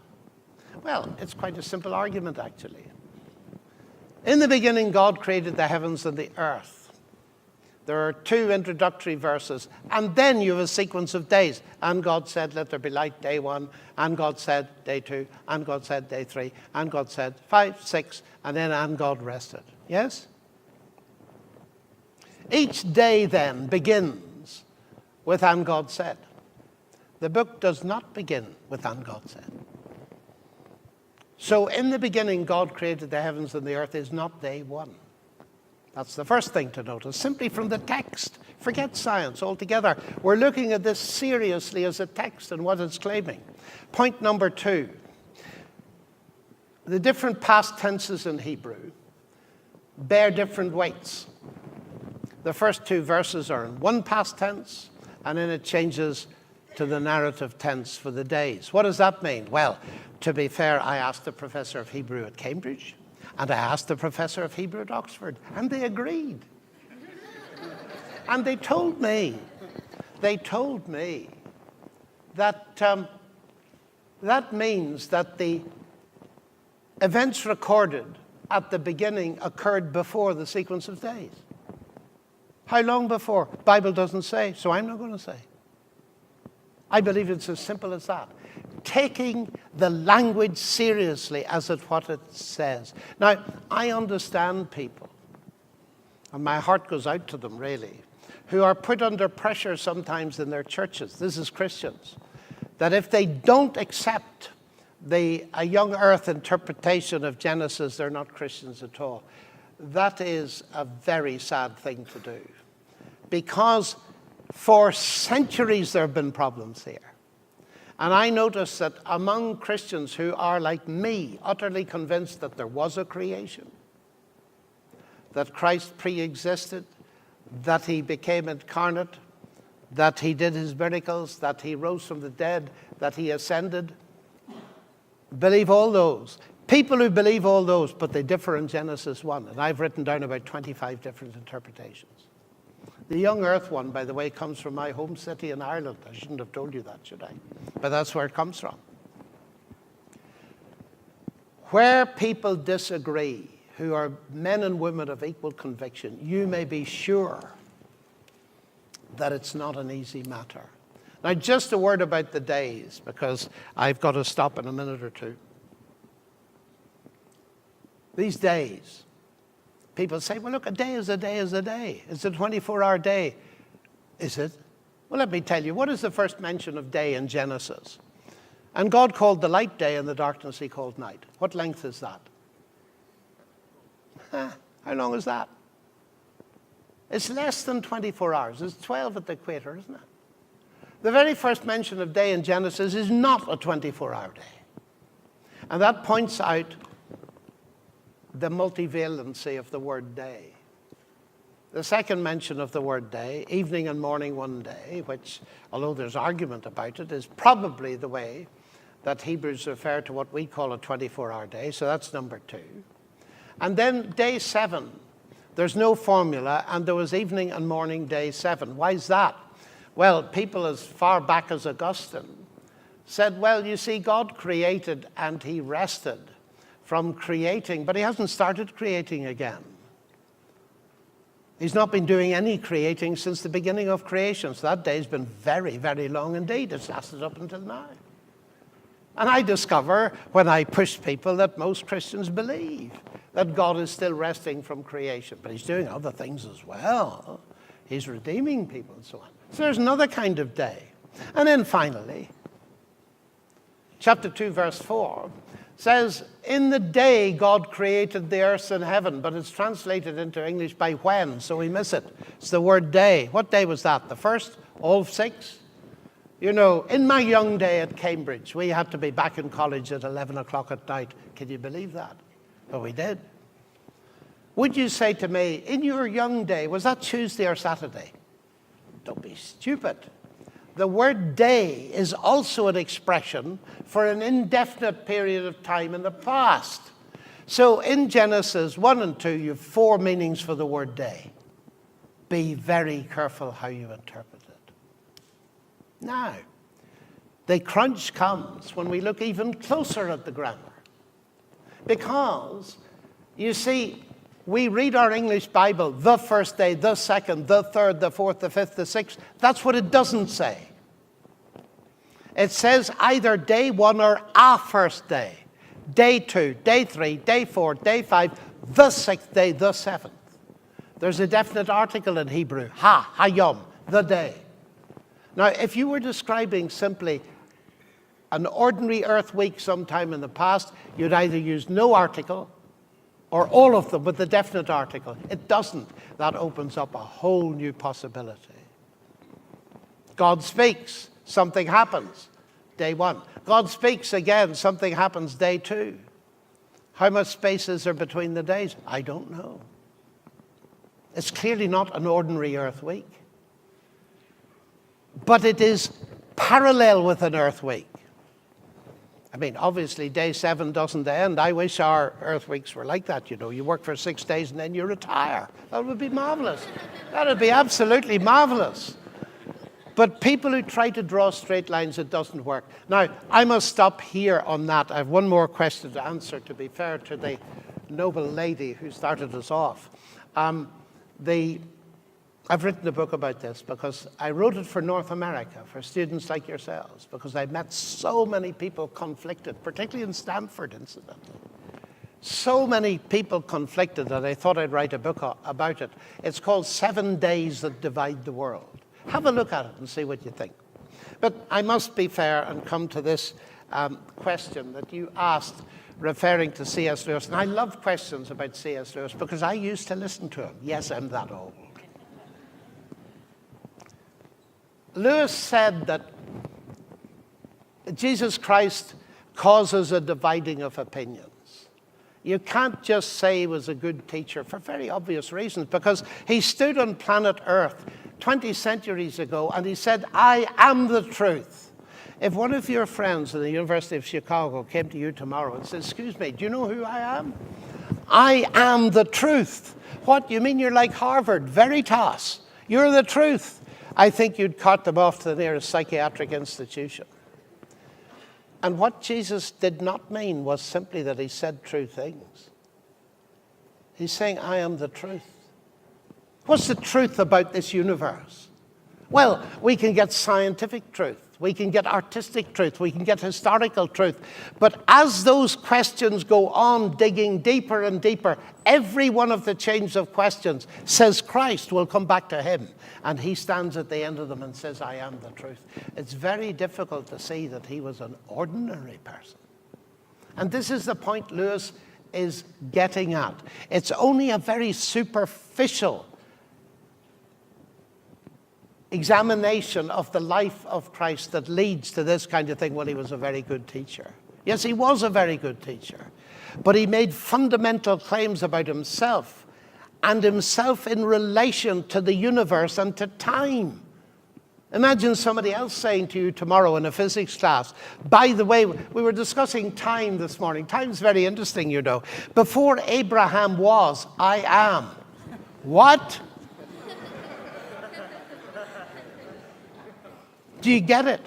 Speaker 2: Well, it's quite a simple argument, actually. In the beginning, God created the heavens and the earth. There are 2 introductory verses, and then you have a sequence of days. And God said, let there be light, day 1, and God said, day 2, and God said, day 3, and God said, 5, 6, and then and God rested. Yes? Each day then begins with and God said. The book does not begin with and God said. So in the beginning, God created the heavens and the earth is not day 1. That's the first thing to notice, simply from the text. Forget science altogether. We're looking at this seriously as a text and what it's claiming. Point number 2. The different past tenses in Hebrew bear different weights. The first 2 verses are in one past tense, and then it changes to the narrative tense for the days. What does that mean? Well, to be fair, I asked the professor of Hebrew at Cambridge, and I asked the professor of Hebrew at Oxford, and they agreed. And they told me that that means that the events recorded at the beginning occurred before the sequence of days. How long before? Bible doesn't say, so I'm not going to say. I believe it's as simple as that. Taking the language seriously as at what it says. Now, I understand people, and my heart goes out to them really, who are put under pressure sometimes in their churches. This is Christians. That if they don't accept a young earth interpretation of Genesis, they're not Christians at all. That is a very sad thing to do. Because for centuries there have been problems here. And I notice that among Christians who are like me, utterly convinced that there was a creation, that Christ pre-existed, that he became incarnate, that he did his miracles, that he rose from the dead, that he ascended, believe all those. People who believe all those, but they differ in Genesis 1. And I've written down about 25 different interpretations. The young earth one, by the way, comes from my home city in Ireland. I shouldn't have told you that, should I? But that's where it comes from. Where people disagree, who are men and women of equal conviction, you may be sure that it's not an easy matter. Now, just a word about the days, because I've got to stop in a minute or two. These days, people say, well, look, a day is a day is a day. It's a 24-hour day. Is it? Well, let me tell you, what is the first mention of day in Genesis? And God called the light day and the darkness he called night. What length is that? How long is that? It's less than 24 hours. It's 12 at the equator, isn't it? The very first mention of day in Genesis is not a 24-hour day. And that points out the multivalency of the word day. The second mention of the word day, evening and morning one day, which, although there's argument about it, is probably the way that Hebrews refer to what we call a 24-hour day. So that's number 2. And then day 7, there's no formula, and there was evening and morning day 7. Why is that? Well, people as far back as Augustine said, well, you see, God created and he rested from creating, but he hasn't started creating again. He's not been doing any creating since the beginning of creation. So that day's been very, very long indeed. It's lasted up until now. And I discover when I push people that most Christians believe that God is still resting from creation, but he's doing other things as well. He's redeeming people and so on. So there's another kind of day. And then finally, chapter 2, verse 4 says, in the day God created the earth and heaven, but it's translated into English by when, so we miss it. It's the word day. What day was that? The first? All 6? You know, in my young day at Cambridge, we had to be back in college at 11 o'clock at night. Can you believe that? Well, we did. Would you say to me, in your young day, was that Tuesday or Saturday? Don't be stupid. The word day is also an expression for an indefinite period of time in the past. So in Genesis 1 and 2, you have 4 meanings for the word day. Be very careful how you interpret it. Now, the crunch comes when we look even closer at the grammar. Because, you see, we read our English Bible, the first day, the second, the third, the fourth, the fifth, the sixth. That's what it doesn't say. It says either day 1 or a first day, day 2, day 3, day 4, day 5, the 6th day, the 7th. There's a definite article in Hebrew, hayom, the day. Now, if you were describing simply an ordinary earth week sometime in the past, you'd either use no article or all of them with the definite article. It doesn't. That opens up a whole new possibility. God speaks, something happens, day 1. God speaks again, something happens, day 2. How much space is there between the days? I don't know. It's clearly not an ordinary earth week. But it is parallel with an earth week. I mean, obviously, day 7 doesn't end. I wish our earth weeks were like that, you know. You work for 6 days and then you retire. That would be marvelous. That would be absolutely marvelous. But people who try to draw straight lines, it doesn't work. Now, I must stop here on that. I have one more question to answer, to be fair to the noble lady who started us off. I've written a book about this because I wrote it for North America, for students like yourselves, because I met so many people conflicted, particularly in Stanford, incidentally. So many people conflicted that I thought I'd write a book about it. It's called 7 Days That Divide the World. Have a look at it and see what you think. But I must be fair and come to this question that you asked referring to C.S. Lewis. And I love questions about C.S. Lewis because I used to listen to him. Yes, I'm that old. Lewis said that Jesus Christ causes a dividing of opinions. You can't just say he was a good teacher for very obvious reasons, because he stood on planet Earth 20 centuries ago and he said, I am the truth. If one of your friends at the University of Chicago came to you tomorrow and said, excuse me, do you know who I am? I am the truth. What, you mean you're like Harvard, Veritas? You're the truth. I think you'd cart them off to the nearest psychiatric institution. And what Jesus did not mean was simply that he said true things. He's saying, I am the truth. What's the truth about this universe? Well, we can get scientific truth. We can get artistic truth. We can get historical truth. But as those questions go on digging deeper and deeper, every one of the chains of questions says Christ will come back to him. And he stands at the end of them and says, I am the truth. It's very difficult to see that he was an ordinary person. And this is the point Lewis is getting at. It's only a very superficial examination of the life of Christ that leads to this kind of thing. Well, he was a very good teacher. Yes, he was a very good teacher. But he made fundamental claims about himself, and himself in relation to the universe and to time. Imagine somebody else saying to you tomorrow in a physics class, by the way, we were discussing time this morning. Time's very interesting, you know. Before Abraham was, I am. What? Do you get it?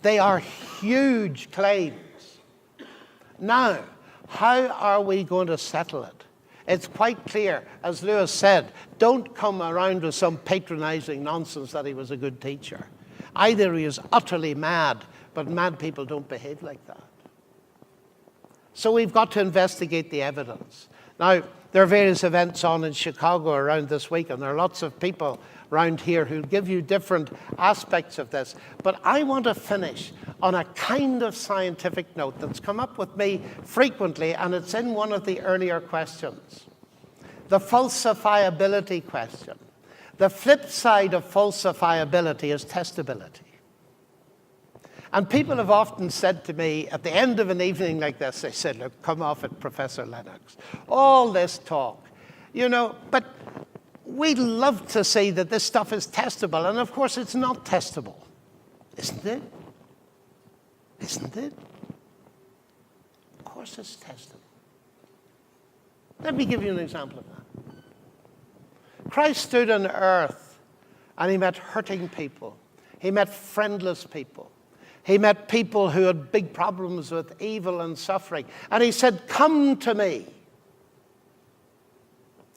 Speaker 2: They are huge claims. Now, how are we going to settle it? It's quite clear, as Lewis said, don't come around with some patronizing nonsense that he was a good teacher. Either he is utterly mad, but mad people don't behave like that. So we've got to investigate the evidence. Now, there are various events on in Chicago around this week, and there are lots of people around here who give you different aspects of this. But I want to finish on a kind of scientific note that's come up with me frequently, and it's in one of the earlier questions. The falsifiability question. The flip side of falsifiability is testability. And people have often said to me at the end of an evening like this, they said, look, come off it, Professor Lennox. All this talk, you know, but we love to say that this stuff is testable, and of course it's not testable. Isn't it? Isn't it? Of course it's testable. Let me give you an example of that. Christ stood on earth and he met hurting people. He met friendless people. He met people who had big problems with evil and suffering. And he said, come to me,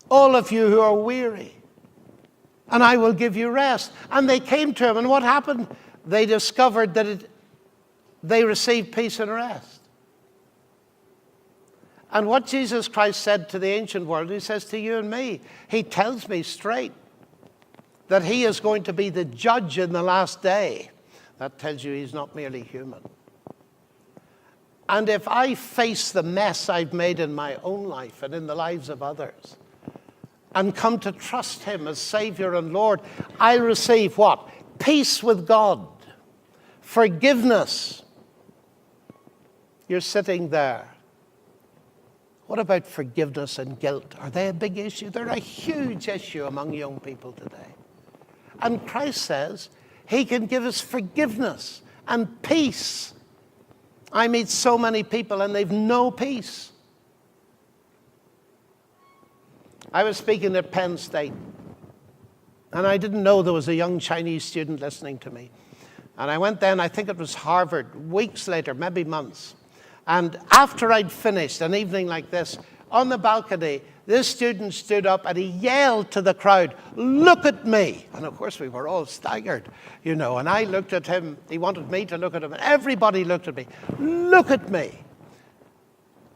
Speaker 2: all of you who are weary, and I will give you rest. And they came to him, and what happened? They discovered that they received peace and rest. And what Jesus Christ said to the ancient world, he says to you and me, he tells me straight that he is going to be the judge in the last day. That tells you he's not merely human. And if I face the mess I've made in my own life and in the lives of others, and come to trust him as Savior and Lord, I'll receive what? Peace with God, forgiveness. You're sitting there. What about forgiveness and guilt? Are they a big issue? They're a huge issue among young people today. And Christ says he can give us forgiveness and peace. I meet so many people and they've no peace. I was speaking at Penn State, and I didn't know there was a young Chinese student listening to me. And I went then, I think it was Harvard, weeks later, maybe months. And after I'd finished an evening like this, on the balcony, this student stood up and he yelled to the crowd, look at me. And of course we were all staggered, you know, and I looked at him, he wanted me to look at him, and everybody looked at me. Look at me.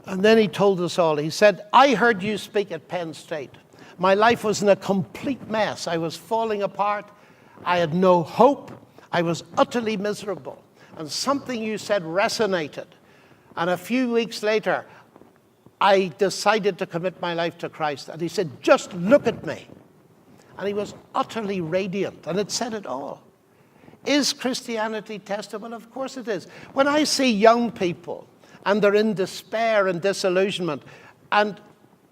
Speaker 2: And then he told us all, he said, I heard you speak at Penn State. My life was in a complete mess. I was falling apart. I had no hope. I was utterly miserable. And something you said resonated. And a few weeks later, I decided to commit my life to Christ. And he said, just look at me. And he was utterly radiant. And it said it all. Is Christianity testable? Of course it is. When I see young people and they're in despair and disillusionment, and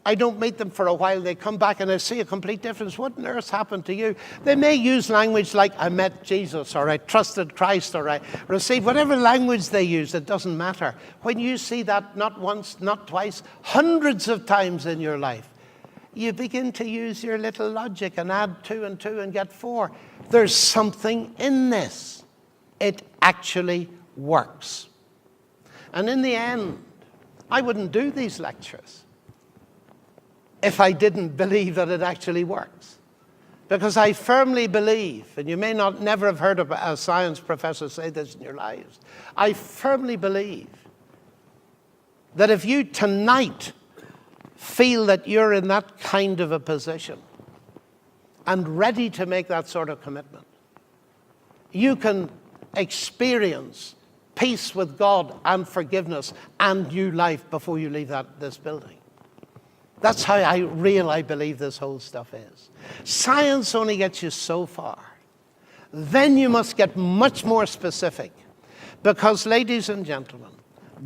Speaker 2: I don't meet them for a while, they come back and I see a complete difference. What on earth happened to you? They may use language like, I met Jesus, or I trusted Christ, or I received, whatever language they use, it doesn't matter. When you see that not once, not twice, hundreds of times in your life, you begin to use your little logic and add 2 and 2 and get 4. There's something in this. It actually works. And in the end, I wouldn't do these lectures if I didn't believe that it actually works. Because I firmly believe, and you may not never have heard a science professor say this in your lives, I firmly believe that if you tonight feel that you're in that kind of a position and ready to make that sort of commitment, you can experience peace with God and forgiveness and new life before you leave this building. That's how I believe this whole stuff is. Science only gets you so far. Then you must get much more specific. Because, ladies and gentlemen,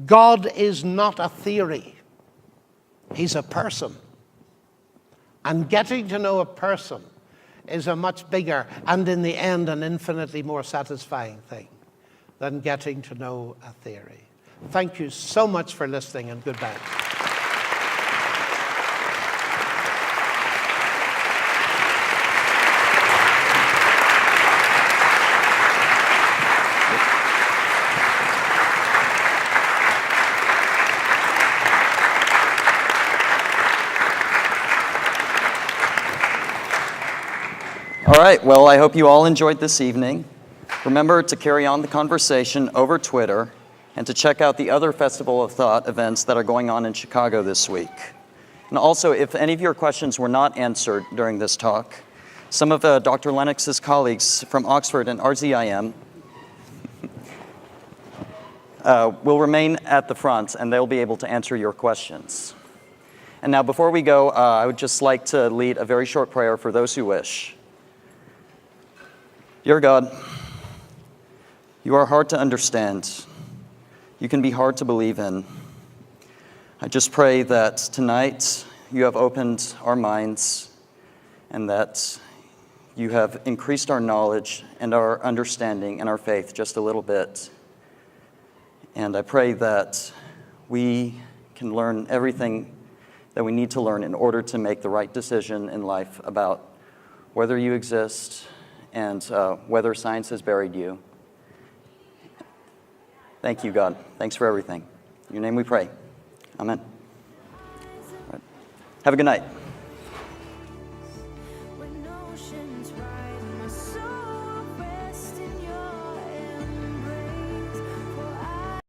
Speaker 2: God is not a theory. He's a person. And getting to know a person is a much bigger and, in the end, an infinitely more satisfying thing than getting to know a theory. Thank you so much for listening, and goodbye.
Speaker 1: All right, well, I hope you all enjoyed this evening. Remember to carry on the conversation over Twitter and to check out the other Festival of Thought events that are going on in Chicago this week. And also, if any of your questions were not answered during this talk, some of Dr. Lennox's colleagues from Oxford and RZIM will remain at the front, and they'll be able to answer your questions. And now, before we go, I would just like to lead a very short prayer for those who wish. Dear God, you are hard to understand. You can be hard to believe in. I just pray that tonight you have opened our minds and that you have increased our knowledge and our understanding and our faith just a little bit. And I pray that we can learn everything that we need to learn in order to make the right decision in life about whether you exist and whether science has buried you. Thank you, God. Thanks for everything. In your name we pray. Amen. All right. Have a good night.